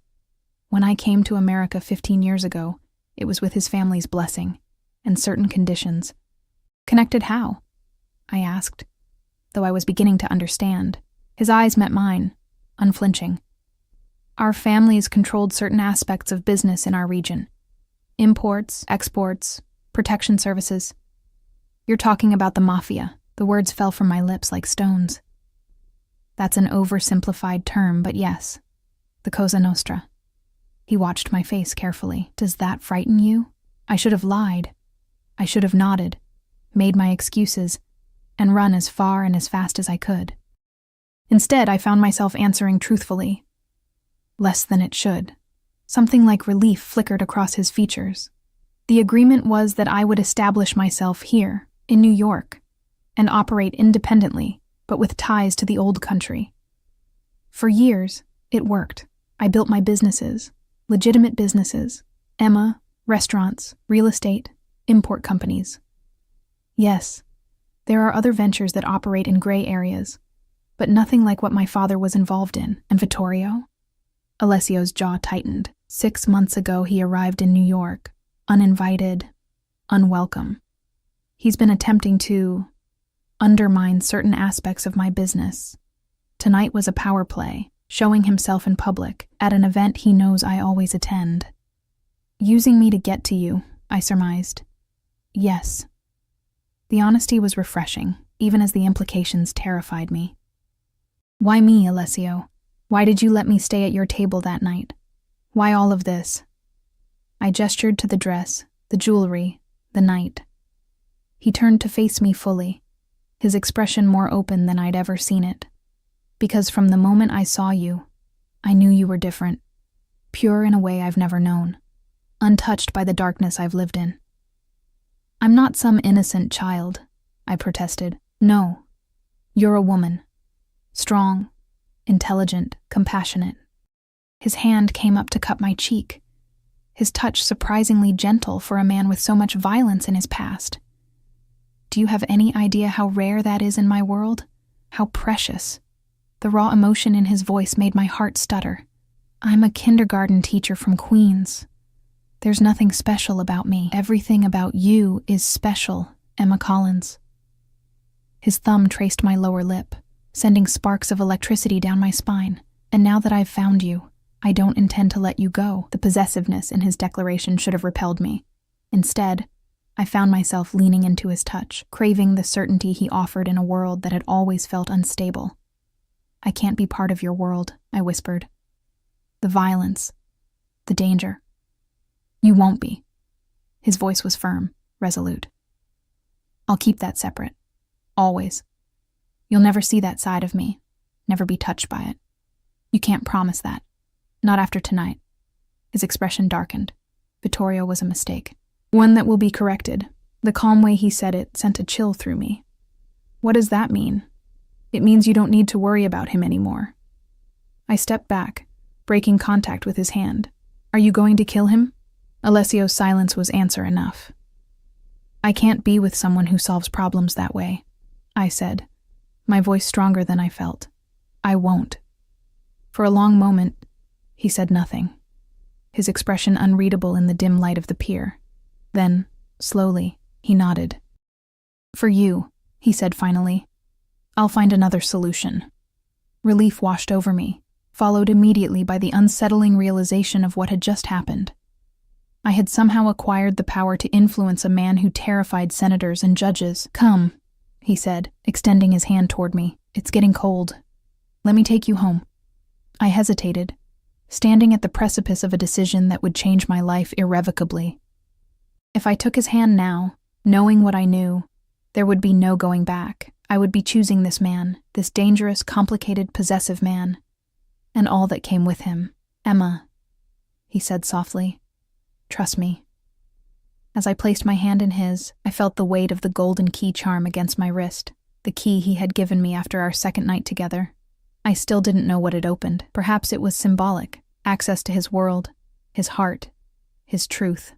When I came to America 15 years ago, it was with his family's blessing and certain conditions. Connected how? I asked, though I was beginning to understand. His eyes met mine, unflinching. Our families controlled certain aspects of business in our region. Imports, exports, protection services. You're talking about the Mafia. The words fell from my lips like stones. That's an oversimplified term, but yes, the Cosa Nostra. He watched my face carefully. Does that frighten you? I should have lied. I should have nodded, made my excuses, and run as far and as fast as I could. Instead, I found myself answering truthfully. Less than it should. Something like relief flickered across his features. The agreement was that I would establish myself here, in New York, and operate independently, but with ties to the old country. For years, it worked. I built my businesses, legitimate businesses, Emma, restaurants, real estate, import companies. Yes, there are other ventures that operate in gray areas, but nothing like what my father was involved in. And Vittorio? Alessio's jaw tightened. 6 months ago, he arrived in New York, uninvited, unwelcome. He's been attempting to undermine certain aspects of my business. Tonight was a power play, showing himself in public at an event he knows I always attend. Using me to get to you, I surmised. Yes. The honesty was refreshing, even as the implications terrified me. Why me, Alessio? Why did you let me stay at your table that night? Why all of this? I gestured to the dress, the jewelry, the night. He turned to face me fully, his expression more open than I'd ever seen it. Because from the moment I saw you, I knew you were different, pure in a way I've never known, untouched by the darkness I've lived in. I'm not some innocent child, I protested. No, you're a woman. Strong, intelligent, compassionate. His hand came up to cup my cheek, his touch surprisingly gentle for a man with so much violence in his past. Do you have any idea how rare that is in my world? How precious? The raw emotion in his voice made my heart stutter. I'm a kindergarten teacher from Queens. There's nothing special about me. Everything about you is special, Emma Collins. His thumb traced my lower lip, sending sparks of electricity down my spine. And now that I've found you, I don't intend to let you go. The possessiveness in his declaration should have repelled me. Instead, I found myself leaning into his touch, craving the certainty he offered in a world that had always felt unstable. I can't be part of your world, I whispered. The violence, the danger. You won't be. His voice was firm, resolute. I'll keep that separate. Always. You'll never see that side of me, never be touched by it. You can't promise that. Not after tonight. His expression darkened. Vittorio was a mistake. One that will be corrected. The calm way he said it sent a chill through me. What does that mean? It means you don't need to worry about him anymore. I stepped back, breaking contact with his hand. Are you going to kill him? Alessio's silence was answer enough. I can't be with someone who solves problems that way, I said, my voice stronger than I felt. I won't. For a long moment, he said nothing, his expression unreadable in the dim light of the pier. Then, slowly, he nodded. For you, he said finally, I'll find another solution. Relief washed over me, followed immediately by the unsettling realization of what had just happened. I had somehow acquired the power to influence a man who terrified senators and judges. Come, he said, extending his hand toward me. It's getting cold. Let me take you home. I hesitated, standing at the precipice of a decision that would change my life irrevocably. If I took his hand now, knowing what I knew, there would be no going back. I would be choosing this man, this dangerous, complicated, possessive man, and all that came with him. Emma, he said softly, trust me. As I placed my hand in his, I felt the weight of the golden key charm against my wrist, the key he had given me after our second night together. I still didn't know what it opened. Perhaps it was symbolic, access to his world, his heart, his truth.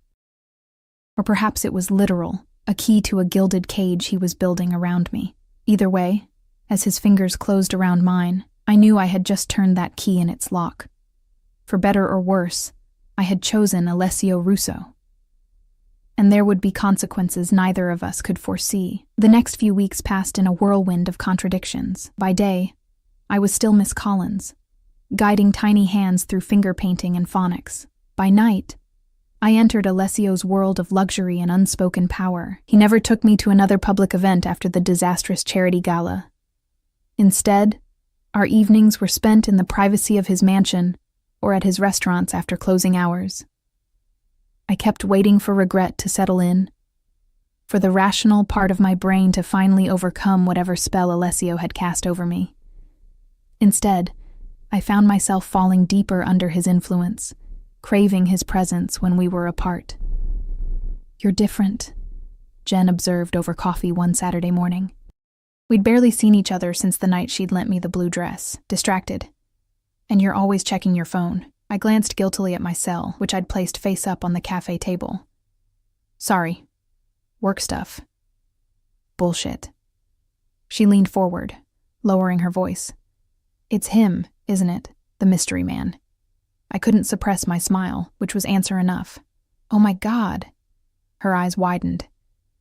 Or perhaps it was literal, a key to a gilded cage he was building around me. Either way, as his fingers closed around mine, I knew I had just turned that key in its lock. For better or worse, I had chosen Alessio Russo. And there would be consequences neither of us could foresee. The next few weeks passed in a whirlwind of contradictions. By day, I was still Miss Collins, guiding tiny hands through finger painting and phonics. By night, I entered Alessio's world of luxury and unspoken power. He never took me to another public event after the disastrous charity gala. Instead, our evenings were spent in the privacy of his mansion or at his restaurants after closing hours. I kept waiting for regret to settle in, for the rational part of my brain to finally overcome whatever spell Alessio had cast over me. Instead, I found myself falling deeper under his influence, craving his presence when we were apart. "You're different," Jen observed over coffee one Saturday morning. We'd barely seen each other since the night she'd lent me the blue dress. Distracted. "And you're always checking your phone." I glanced guiltily at my cell, which I'd placed face up on the cafe table. "Sorry. Work stuff." "Bullshit." She leaned forward, lowering her voice. "It's him, isn't it? The mystery man." I couldn't suppress my smile, which was answer enough. "Oh my God." Her eyes widened.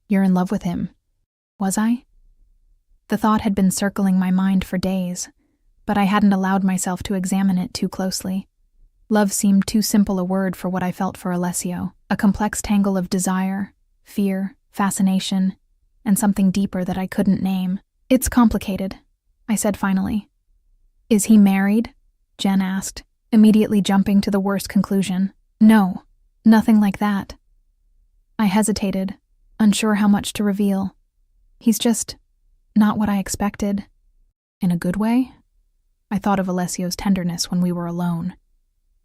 "You're in love with him." Was I? The thought had been circling my mind for days, but I hadn't allowed myself to examine it too closely. Love seemed too simple a word for what I felt for Alessio, a complex tangle of desire, fear, fascination, and something deeper that I couldn't name. "It's complicated," I said finally. "Is he married?" Jen asked, immediately jumping to the worst conclusion. "No, nothing like that." I hesitated, unsure how much to reveal. "He's just not what I expected." "In a good way?" I thought of Alessio's tenderness when we were alone.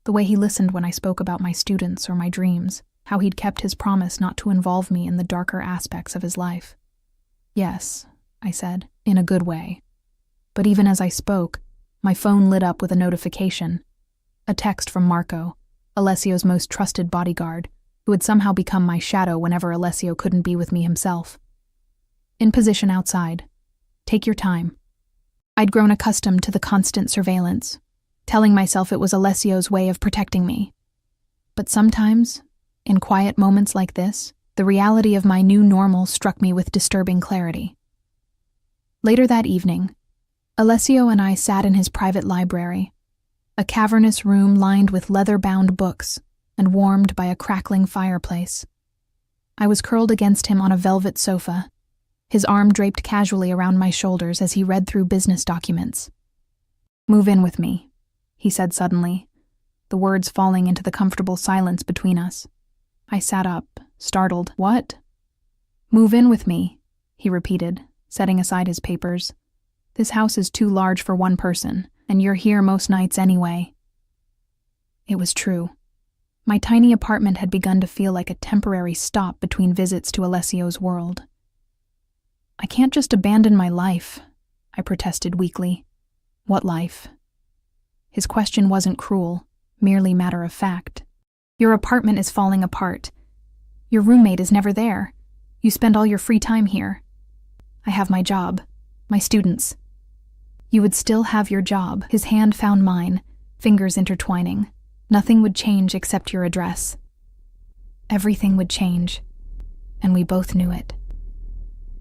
The way he listened when I spoke about my students or my dreams, how he'd kept his promise not to involve me in the darker aspects of his life. "Yes," I said, "in a good way." But even as I spoke, my phone lit up with a notification. A text from Marco, Alessio's most trusted bodyguard, who had somehow become my shadow whenever Alessio couldn't be with me himself. "In position outside. Take your time." I'd grown accustomed to the constant surveillance, telling myself it was Alessio's way of protecting me. But sometimes, in quiet moments like this, the reality of my new normal struck me with disturbing clarity. Later that evening, Alessio and I sat in his private library, a cavernous room lined with leather-bound books and warmed by a crackling fireplace. I was curled against him on a velvet sofa, his arm draped casually around my shoulders as he read through business documents. "Move in with me," he said suddenly, the words falling into the comfortable silence between us. I sat up, startled. "What?" "Move in with me," he repeated, setting aside his papers. "This house is too large for one person, and you're here most nights anyway." It was true. My tiny apartment had begun to feel like a temporary stop between visits to Alessio's world. "I can't just abandon my life," I protested weakly. "What life?" His question wasn't cruel, merely matter of fact. "Your apartment is falling apart. Your roommate is never there. You spend all your free time here. I have my job, my students." "You would still have your job." His hand found mine, fingers intertwining. "Nothing would change except your address." Everything would change, and we both knew it.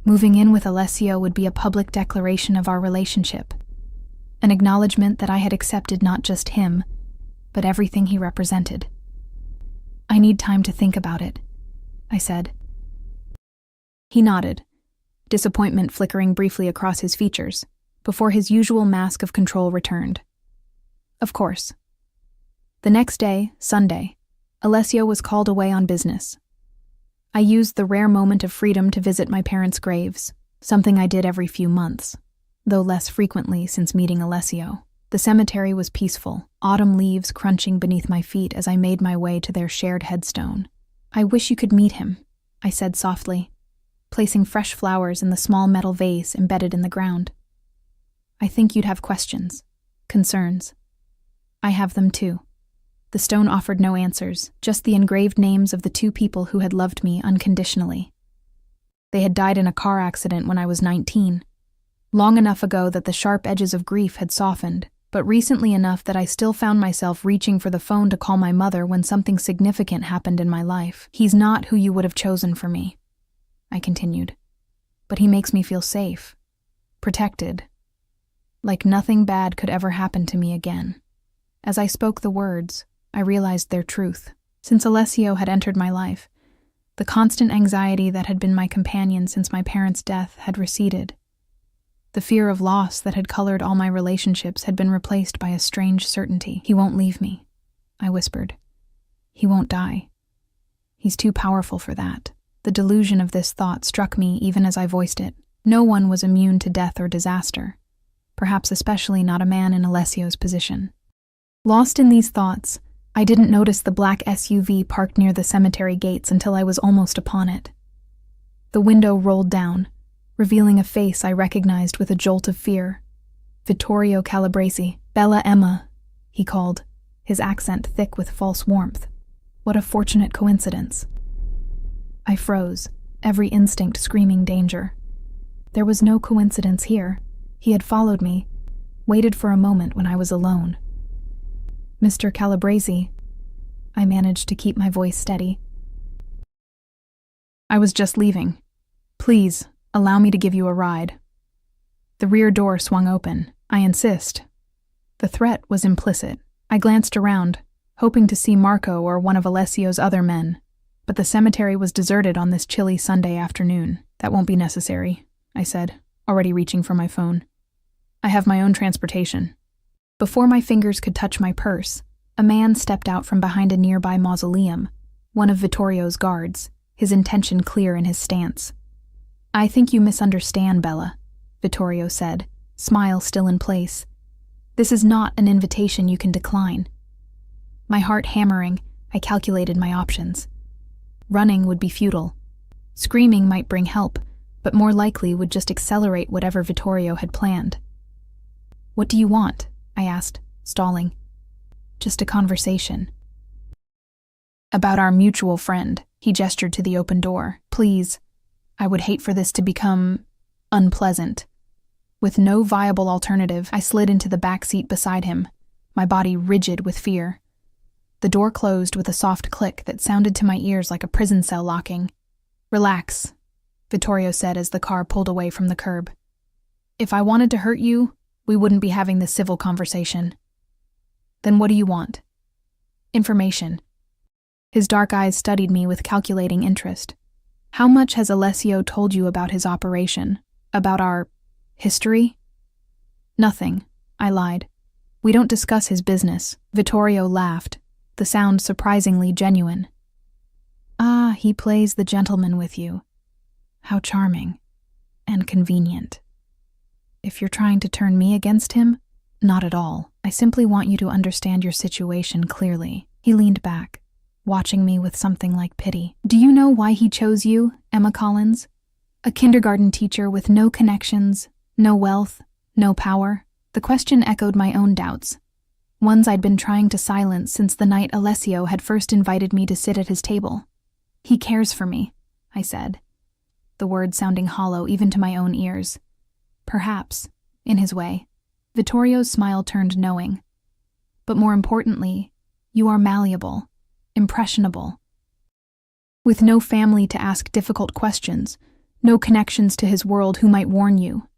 Moving in with Alessio would be a public declaration of our relationship, an acknowledgement that I had accepted not just him, but everything he represented. "I need time to think about it," I said. He nodded, disappointment flickering briefly across his features, before his usual mask of control returned. "Of course." The next day, Sunday, Alessio was called away on business. I used the rare moment of freedom to visit my parents' graves, something I did every few months, though less frequently since meeting Alessio. The cemetery was peaceful, autumn leaves crunching beneath my feet as I made my way to their shared headstone. "I wish you could meet him," I said softly, placing fresh flowers in the small metal vase embedded in the ground. "I think you'd have questions." Concerns. I have them too. The stone offered no answers, just the engraved names of the two people who had loved me unconditionally. They had died in a car accident when I was 19. Long enough ago that the sharp edges of grief had softened, but recently enough that I still found myself reaching for the phone to call my mother when something significant happened in my life. He's not who you would have chosen for me, I continued. But he makes me feel safe, protected, like nothing bad could ever happen to me again. As I spoke the words, I realized their truth. Since Alessio had entered my life, the constant anxiety that had been my companion since my parents' death had receded. The fear of loss that had colored all my relationships had been replaced by a strange certainty. He won't leave me, I whispered. He won't die. He's too powerful for that. The delusion of this thought struck me even as I voiced it. No one was immune to death or disaster, perhaps especially not a man in Alessio's position. Lost in these thoughts, I didn't notice the black SUV parked near the cemetery gates until I was almost upon it. The window rolled down, revealing a face I recognized with a jolt of fear. Vittorio Calabresi. "Bella Emma," he called, his accent thick with false warmth. What a fortunate coincidence. I froze, every instinct screaming danger. There was no coincidence here. He had followed me, waited for a moment when I was alone. "Mr. Calabresi," I managed to keep my voice steady. "I was just leaving. Please, allow me to give you a ride." The rear door swung open. "I insist." The threat was implicit. I glanced around, hoping to see Marco or one of Alessio's other men, but the cemetery was deserted on this chilly Sunday afternoon. "That won't be necessary," I said, already reaching for my phone. "I have my own transportation." Before my fingers could touch my purse, a man stepped out from behind a nearby mausoleum, one of Vittorio's guards, his intention clear in his stance. "I think you misunderstand, Bella," Vittorio said, smile still in place. "This is not an invitation you can decline." My heart hammering, I calculated my options. Running would be futile. Screaming might bring help, but more likely would just accelerate whatever Vittorio had planned. "What do you want?" I asked, stalling. "Just a conversation." "About our mutual friend," he gestured to the open door. "Please, I would hate for this to become unpleasant." With no viable alternative, I slid into the back seat beside him, my body rigid with fear. The door closed with a soft click that sounded to my ears like a prison cell locking. "Relax," Vittorio said as the car pulled away from the curb. "If I wanted to hurt you, we wouldn't be having this civil conversation." "Then what do you want?" "Information." His dark eyes studied me with calculating interest. "How much has Alessio told you about his operation? About our history?" "Nothing," I lied. "We don't discuss his business." Vittorio laughed, the sound surprisingly genuine. "Ah, he plays the gentleman with you. How charming. And convenient. If you're trying to turn me against him, not at all. I simply want you to understand your situation clearly." He leaned back, watching me with something like pity. "Do you know why he chose you, Emma Collins? A kindergarten teacher with no connections, no wealth, no power?" The question echoed my own doubts, ones I'd been trying to silence since the night Alessio had first invited me to sit at his table. "He cares for me," I said, the words sounding hollow even to my own ears. "Perhaps, in his way." Vittorio's smile turned knowing. "But more importantly, you are malleable, impressionable. With no family to ask difficult questions, no connections to his world who might warn you."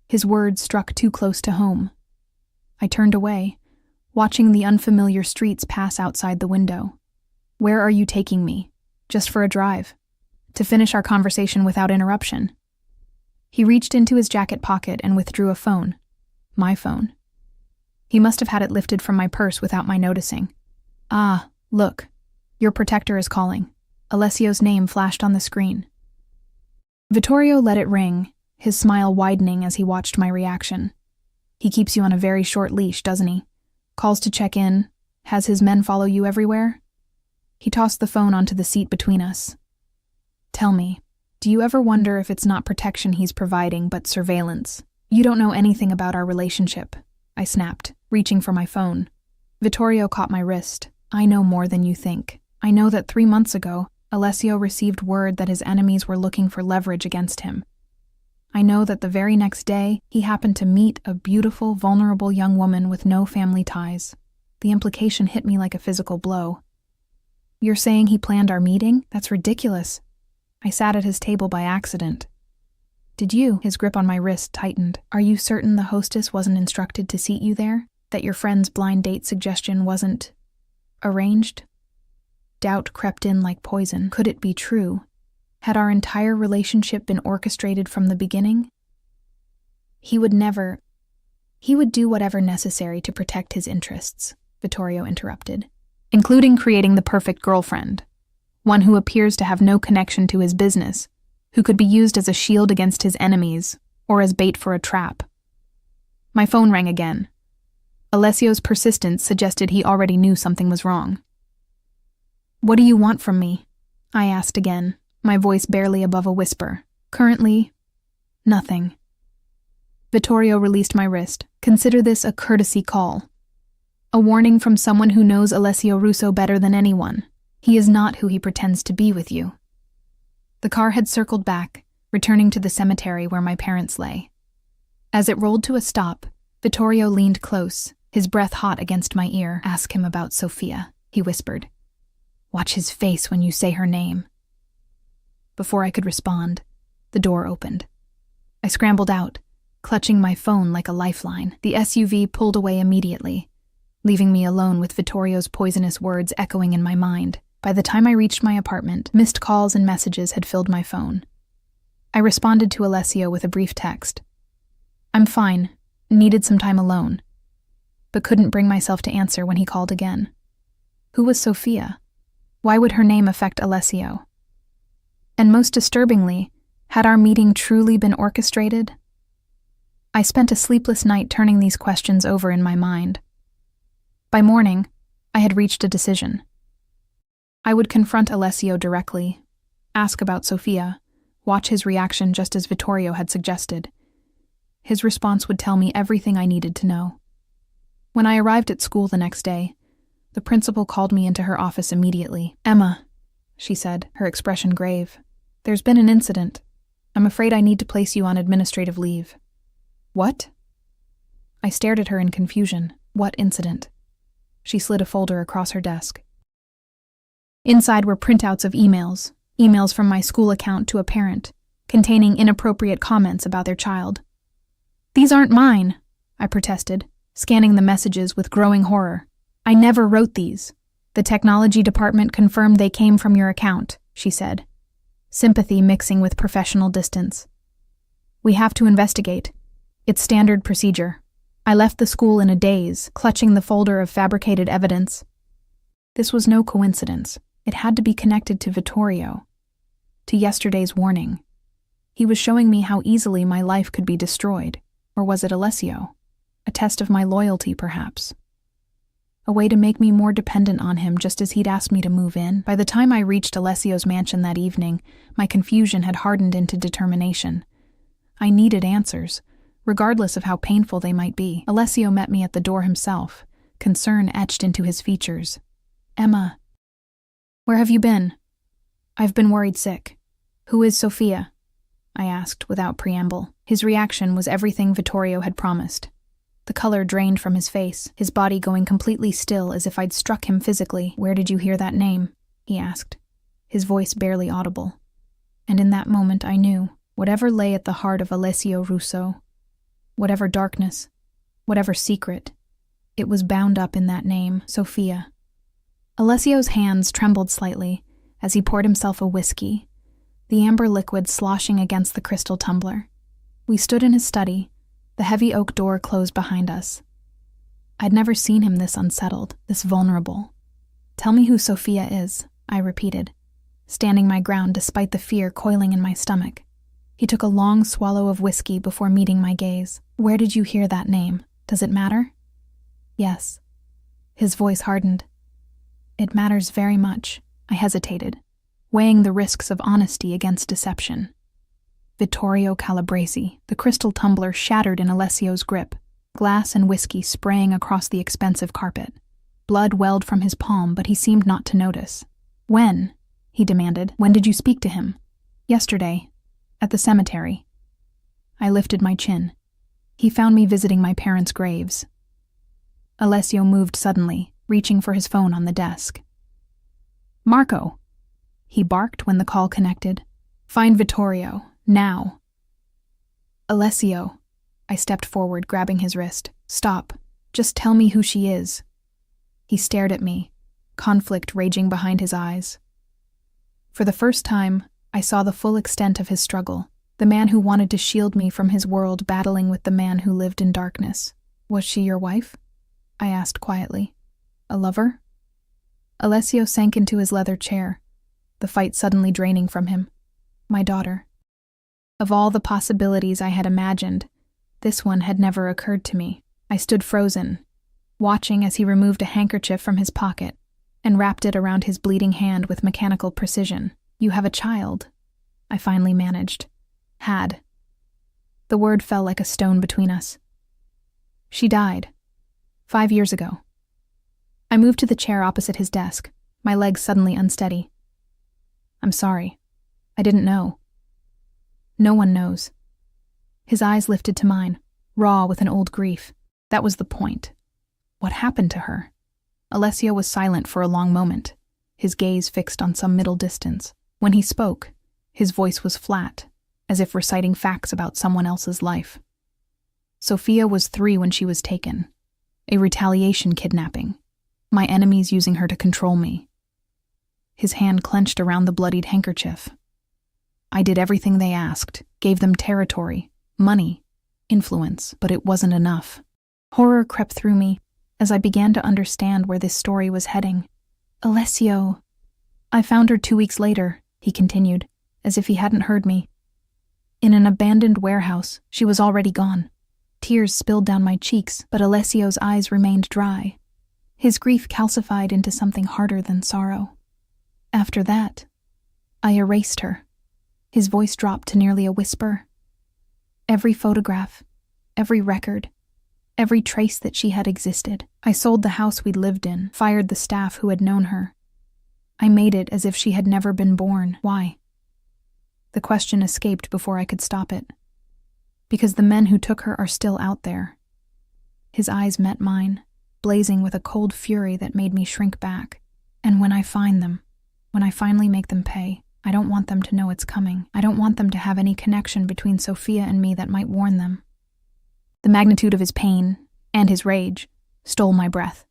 His words struck too close to home. I turned away, watching the unfamiliar streets pass outside the window. "Where are you taking me? Just for a drive? To finish our conversation without interruption?" He reached into his jacket pocket and withdrew a phone. My phone. He must have had it lifted from my purse without my noticing. "Ah, look. Your protector is calling." Alessio's name flashed on the screen. Vittorio let it ring, his smile widening as he watched my reaction. "He keeps you on a very short leash, doesn't he? Calls to check in, has his men follow you everywhere?" He tossed the phone onto the seat between us. "Tell me, do you ever wonder if it's not protection he's providing but surveillance? You don't know anything about our relationship," I I snapped, reaching for my phone. Vittorio caught my wrist. I know more than you think. I know that 3 months ago, Alessio received word that his enemies were looking for leverage against him. I know that the very next day, he happened to meet a beautiful, vulnerable young woman with no family ties. The implication hit me like a physical blow. You're saying he planned our meeting? That's ridiculous. I sat at his table by accident. Did you? His grip on my wrist tightened. Are you certain the hostess wasn't instructed to seat you there? That your friend's blind date suggestion wasn't arranged? Doubt crept in like poison. Could it be true? Had our entire relationship been orchestrated from the beginning? He would do whatever necessary to protect his interests, Vittorio interrupted, including creating the perfect girlfriend, one who appears to have no connection to his business, who could be used as a shield against his enemies or as bait for a trap. My phone rang again. Alessio's persistence suggested he already knew something was wrong. What do you want from me? I asked again, my voice barely above a whisper. Currently, nothing. Vittorio released my wrist. Consider this a courtesy call. A warning from someone who knows Alessio Russo better than anyone. He is not who he pretends to be with you. The car had circled back, returning to the cemetery where my parents lay. As it rolled to a stop, Vittorio leaned close, his breath hot against my ear. Ask him about Sofia, he whispered. Watch his face when you say her name. Before I could respond, the door opened. I scrambled out, clutching my phone like a lifeline. The SUV pulled away immediately, leaving me alone with Vittorio's poisonous words echoing in my mind. By the time I reached my apartment, missed calls and messages had filled my phone. I responded to Alessio with a brief text. I'm fine, needed some time alone, but couldn't bring myself to answer when he called again. Who was Sofia? Why would her name affect Alessio? And most disturbingly, had our meeting truly been orchestrated? I spent a sleepless night turning these questions over in my mind. By morning, I had reached a decision. I would confront Alessio directly, ask about Sofia, watch his reaction just as Vittorio had suggested. His response would tell me everything I needed to know. When I arrived at school the next day, the principal called me into her office immediately. Emma, she said, her expression grave. There's been an incident. I'm afraid I need to place you on administrative leave. What? I stared at her in confusion. What incident? She slid a folder across her desk. Inside were printouts of emails from my school account to a parent, containing inappropriate comments about their child. These aren't mine, I protested, scanning the messages with growing horror. I never wrote these. The technology department confirmed they came from your account, she said, sympathy mixing with professional distance. We have to investigate. It's standard procedure. I left the school in a daze, clutching the folder of fabricated evidence. This was no coincidence. It had to be connected to Vittorio, to yesterday's warning. He was showing me how easily my life could be destroyed. Or was it Alessio? A test of my loyalty, perhaps. A way to make me more dependent on him just as he'd asked me to move in. By the time I reached Alessio's mansion that evening, my confusion had hardened into determination. I needed answers, regardless of how painful they might be. Alessio met me at the door himself, concern etched into his features. Emma, where have you been? I've been worried sick. Who is Sofia? I asked without preamble. His reaction was everything Vittorio had promised. The color drained from his face, his body going completely still as if I'd struck him physically. Where did you hear that name? He asked, his voice barely audible. And in that moment I knew, whatever lay at the heart of Alessio Russo, whatever darkness, whatever secret, it was bound up in that name, Sofia. Alessio's hands trembled slightly as he poured himself a whiskey, the amber liquid sloshing against the crystal tumbler. We stood in his study, the heavy oak door closed behind us. I'd never seen him this unsettled, this vulnerable. Tell me who Sofia is, I repeated, standing my ground despite the fear coiling in my stomach. He took a long swallow of whiskey before meeting my gaze. Where did you hear that name? Does it matter? Yes. His voice hardened. It matters very much, I hesitated, weighing the risks of honesty against deception. Vittorio Calabresi, the crystal tumbler shattered in Alessio's grip. glass and whiskey spraying across the expensive carpet. Blood welled from his palm, but he seemed not to notice. "When?" he demanded. "When did you speak to him?" "Yesterday, at the cemetery." I lifted my chin. He found me visiting my parents' graves. Alessio moved suddenly, reaching for his phone on the desk. "Marco," he barked when the call connected. "Find Vittorio, now." "Alessio," I stepped forward, grabbing his wrist. "Stop. Just tell me who she is." He stared at me, conflict raging behind his eyes. For the first time, I saw the full extent of his struggle, the man who wanted to shield me from his world battling with the man who lived in darkness. "Was she your wife?" I asked quietly. "A lover?" Alessio sank into his leather chair, the fight suddenly draining from him. "My daughter." Of all the possibilities I had imagined, this one had never occurred to me. I stood frozen, watching as he removed a handkerchief from his pocket and wrapped it around his bleeding hand with mechanical precision. "You have a child," I finally managed. "Had." The word fell like a stone between us. "She died. 5 years ago." I moved to the chair opposite his desk, my legs suddenly unsteady. "I'm sorry. I didn't know." "No one knows." His eyes lifted to mine, raw with an old grief. That was the point. What happened to her? Alessio was silent for a long moment, his gaze fixed on some middle distance. When he spoke, his voice was flat, as if reciting facts about someone else's life. "Sophia was 3 when she was taken. A retaliation kidnapping. My enemies using her to control me." His hand clenched around the bloodied handkerchief. "I did everything they asked, gave them territory, money, influence, but it wasn't enough." Horror crept through me as I began to understand where this story was heading. "Alessio." "I found her 2 weeks later," he continued, as if he hadn't heard me. "In an abandoned warehouse. She was already gone." Tears spilled down my cheeks, but Alessio's eyes remained dry. His grief calcified into something harder than sorrow. "After that, I erased her." His voice dropped to nearly a whisper. "Every photograph, every record, every trace that she had existed. I sold the house we'd lived in, fired the staff who had known her. I made it as if she had never been born." "Why?" The question escaped before I could stop it. "Because the men who took her are still out there." His eyes met mine, blazing with a cold fury that made me shrink back. "And when I find them, when I finally make them pay, I don't want them to know it's coming. I don't want them to have any connection between Sophia and me that might warn them." The magnitude of his pain, and his rage, stole my breath.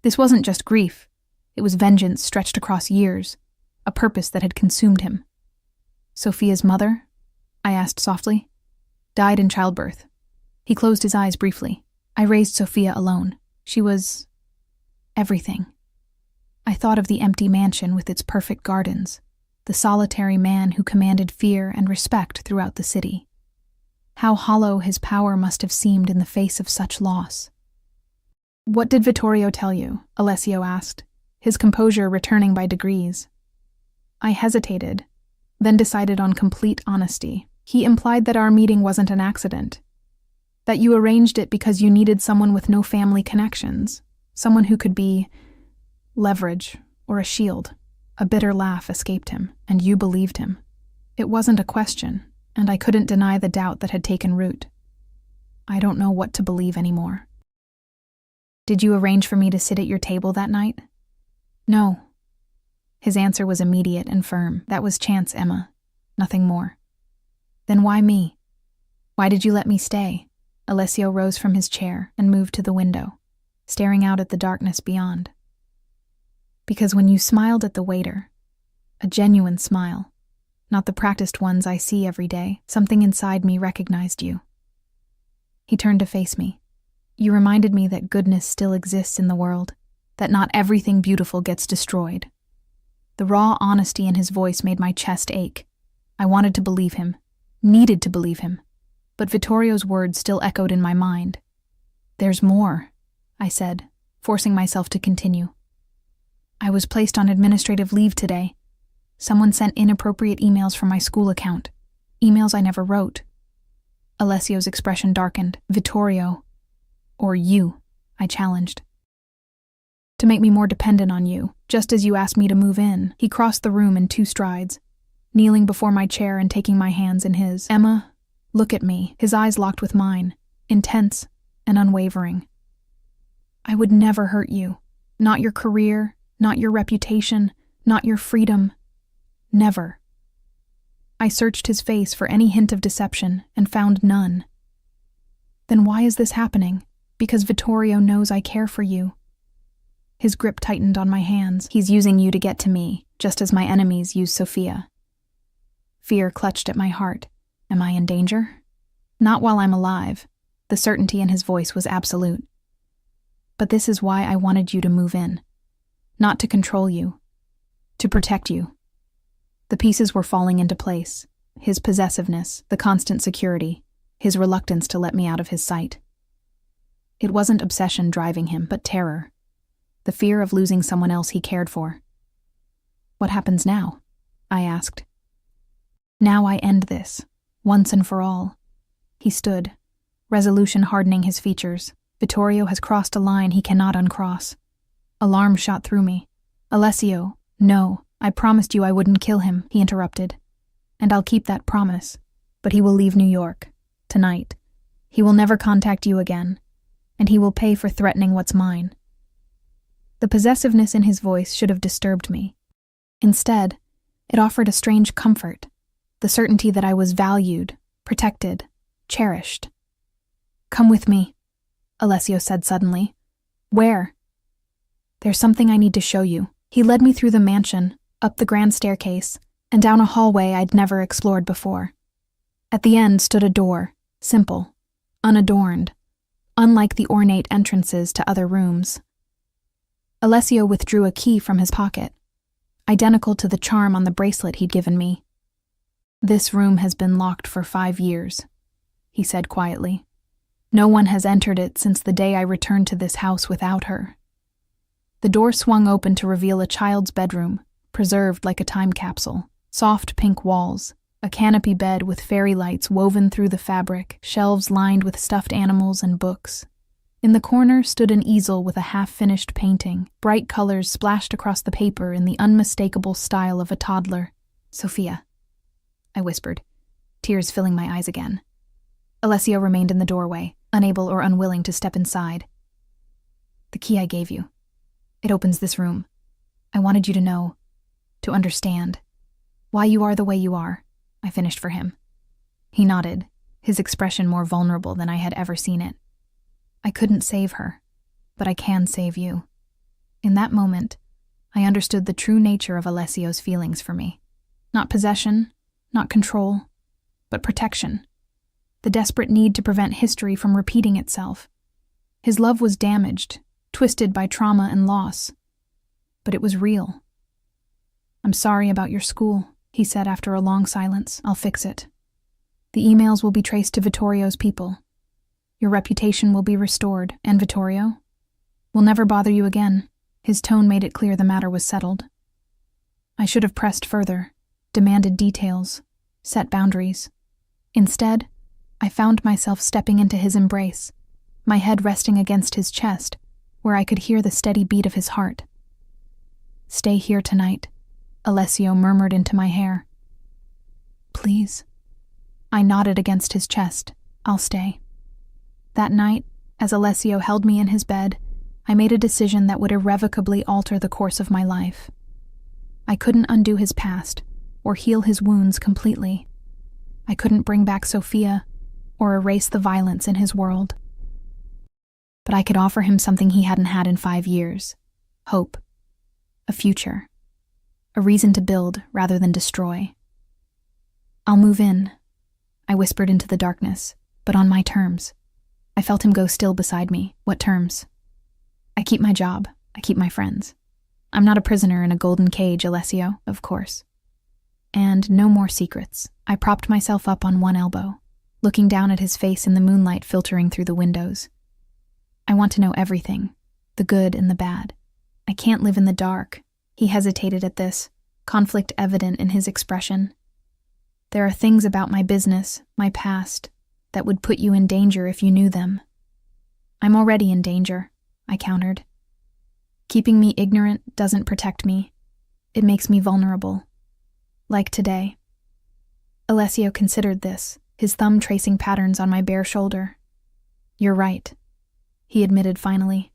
This wasn't just grief. It was vengeance stretched across years, a purpose that had consumed him. "Sophia's mother?" I asked softly. "Died in childbirth." He closed his eyes briefly. "I raised Sophia alone. She was everything." I thought of the empty mansion with its perfect gardens, the solitary man who commanded fear and respect throughout the city. How hollow his power must have seemed in the face of such loss. "What did Vittorio tell you?" Alessio asked, his composure returning by degrees. I hesitated, then decided on complete honesty. "He implied that our meeting wasn't an accident, that you arranged it because you needed someone with no family connections, someone who could be leverage or a shield." A bitter laugh escaped him, and you believed him. It wasn't a question, and I couldn't deny the doubt that had taken root. I don't know what to believe anymore. "Did you arrange for me to sit at your table that night?" "No." His answer was immediate and firm. "That was chance, Emma. Nothing more." "Then why me? Why did you let me stay?" Alessio rose from his chair and moved to the window, staring out at the darkness beyond. "Because when you smiled at the waiter, a genuine smile, not the practiced ones I see every day, something inside me recognized you." He turned to face me. "You reminded me that goodness still exists in the world, that not everything beautiful gets destroyed." The raw honesty in his voice made my chest ache. I wanted to believe him, needed to believe him, but Vittorio's words still echoed in my mind. "There's more," I said, forcing myself to continue. "I was placed on administrative leave today. Someone sent inappropriate emails from my school account, emails I never wrote." Alessio's expression darkened. "Vittorio, Or you, I challenged. To make me more dependent on you, just as you asked me to move in. He crossed the room in 2 strides, kneeling before my chair and taking my hands in his. Emma, look at me. His eyes locked with mine, intense and unwavering. I would never hurt you. Not your career, not your reputation, not your freedom. Never. I searched his face for any hint of deception and found none. Then why is this happening? Because Vittorio knows I care for you. His grip tightened on my hands. He's using you to get to me, just as my enemies use Sofia. Fear clutched at my heart. Am I in danger? Not while I'm alive. The certainty in his voice was absolute. But this is why I wanted you to move in. Not to control you. To protect you. The pieces were falling into place. His possessiveness, the constant security, his reluctance to let me out of his sight. It wasn't obsession driving him, but terror. The fear of losing someone else he cared for. What happens now? I asked. Now I end this, once and for all. He stood, resolution hardening his features. Vittorio has crossed a line he cannot uncross. Alarm shot through me. Alessio, no, I promised you I wouldn't kill him, he interrupted. And I'll keep that promise. But he will leave New York, tonight. He will never contact you again, and he will pay for threatening what's mine. The possessiveness in his voice should have disturbed me. Instead, it offered a strange comfort, the certainty that I was valued, protected, cherished. Come with me, Alessio said suddenly. Where? There's something I need to show you. He led me through the mansion, up the grand staircase, and down a hallway I'd never explored before. At the end stood a door, simple, unadorned, unlike the ornate entrances to other rooms. Alessio withdrew a key from his pocket, identical to the charm on the bracelet he'd given me. This room has been locked for 5 years, he said quietly. No one has entered it since the day I returned to this house without her. The door swung open to reveal a child's bedroom, preserved like a time capsule. Soft pink walls, a canopy bed with fairy lights woven through the fabric, shelves lined with stuffed animals and books. In the corner stood an easel with a half-finished painting, bright colors splashed across the paper in the unmistakable style of a toddler. Sofia, I whispered, tears filling my eyes again. Alessio remained in the doorway, unable or unwilling to step inside. The key I gave you. It opens this room. I wanted you to know, to understand, why you are the way you are, I finished for him. He nodded, his expression more vulnerable than I had ever seen it. I couldn't save her, but I can save you. In that moment, I understood the true nature of Alessio's feelings for me. Not possession, not control, but protection. The desperate need to prevent history from repeating itself. His love was damaged, twisted by trauma and loss. But it was real. I'm sorry about your school, he said after a long silence. I'll fix it. The emails will be traced to Vittorio's people. Your reputation will be restored, and Vittorio will never bother you again. His tone made it clear the matter was settled. I should have pressed further, demanded details, set boundaries. Instead, I found myself stepping into his embrace, my head resting against his chest, where I could hear the steady beat of his heart. Stay here tonight, Alessio murmured into my hair. Please. I nodded against his chest. I'll stay. That night, as Alessio held me in his bed, I made a decision that would irrevocably alter the course of my life. I couldn't undo his past, or heal his wounds completely. I couldn't bring back Sofia, or erase the violence in his world. But I could offer him something he hadn't had in 5 years. Hope. A future. A reason to build rather than destroy. I'll move in, I whispered into the darkness, but on my terms. I felt him go still beside me. What terms? I keep my job. I keep my friends. I'm not a prisoner in a golden cage, Alessio, of course. And no more secrets. I propped myself up on one elbow, looking down at his face in the moonlight filtering through the windows. I want to know everything, the good and the bad. I can't live in the dark. He hesitated at this, conflict evident in his expression. There are things about my business, my past, that would put you in danger if you knew them. I'm already in danger, I countered. Keeping me ignorant doesn't protect me. It makes me vulnerable. Like today. Alessio considered this, his thumb tracing patterns on my bare shoulder. You're right, he admitted finally.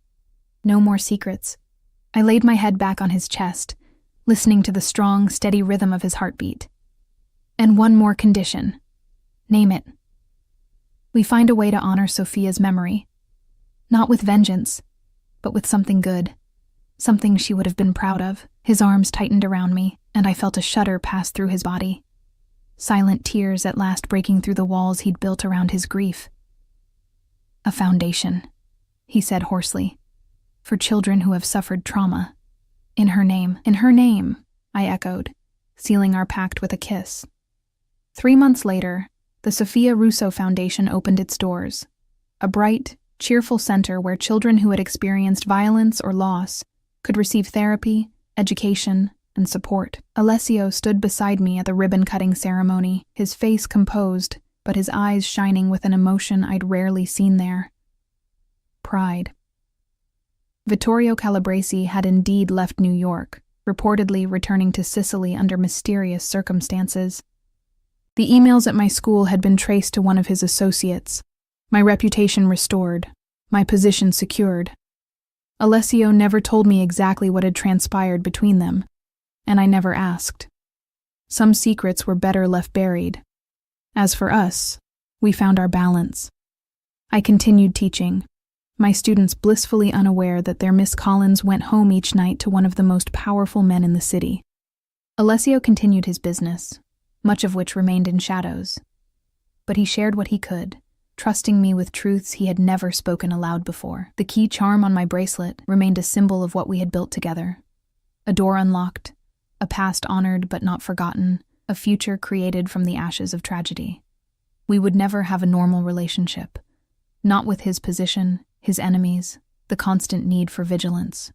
No more secrets. I laid my head back on his chest, listening to the strong, steady rhythm of his heartbeat. And one more condition. Name it. We find a way to honor Sophia's memory. Not with vengeance, but with something good. Something she would have been proud of. His arms tightened around me, and I felt a shudder pass through his body. Silent tears at last breaking through the walls he'd built around his grief. A foundation, he said hoarsely, for children who have suffered trauma. In her name, I echoed, sealing our pact with a kiss. 3 months later, the Sophia Russo Foundation opened its doors, a bright, cheerful center where children who had experienced violence or loss could receive therapy, education, and support. Alessio stood beside me at the ribbon-cutting ceremony, his face composed, but his eyes shining with an emotion I'd rarely seen there. Pride. Vittorio Calabresi had indeed left New York, reportedly returning to Sicily under mysterious circumstances. The emails at my school had been traced to one of his associates, my reputation restored, my position secured. Alessio never told me exactly what had transpired between them, and I never asked. Some secrets were better left buried. As for us, we found our balance. I continued teaching, my students blissfully unaware that their Miss Collins went home each night to one of the most powerful men in the city. Alessio continued his business, much of which remained in shadows. But he shared what he could, trusting me with truths he had never spoken aloud before. The key charm on my bracelet remained a symbol of what we had built together. A door unlocked, a past honored but not forgotten, a future created from the ashes of tragedy. We would never have a normal relationship, not with his position, his enemies, the constant need for vigilance.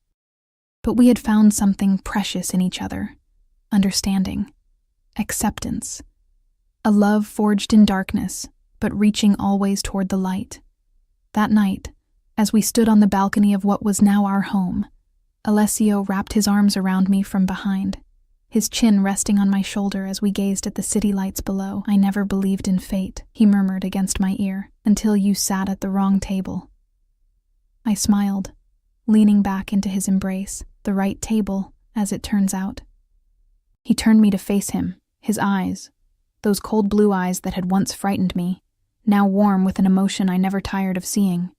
But we had found something precious in each other, understanding, acceptance, a love forged in darkness, but reaching always toward the light. That night, as we stood on the balcony of what was now our home, Alessio wrapped his arms around me from behind, his chin resting on my shoulder as we gazed at the city lights below. I never believed in fate, he murmured against my ear, until you sat at the wrong table. I smiled, leaning back into his embrace, the right table, as it turns out. He turned me to face him, his eyes, those cold blue eyes that had once frightened me, now warm with an emotion I never tired of seeing.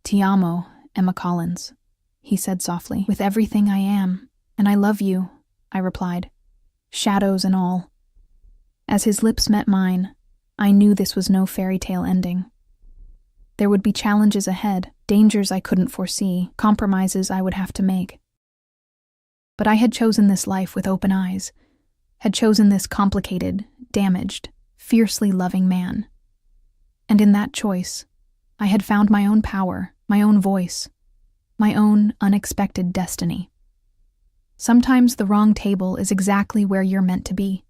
Ti amo, Emma Collins, he said softly. With everything I am, and I love you, I replied, shadows and all. As his lips met mine, I knew this was no fairy tale ending. There would be challenges ahead, dangers I couldn't foresee, compromises I would have to make. But I had chosen this life with open eyes, had chosen this complicated, damaged, fiercely loving man. And in that choice, I had found my own power, my own voice, my own unexpected destiny. Sometimes the wrong table is exactly where you're meant to be.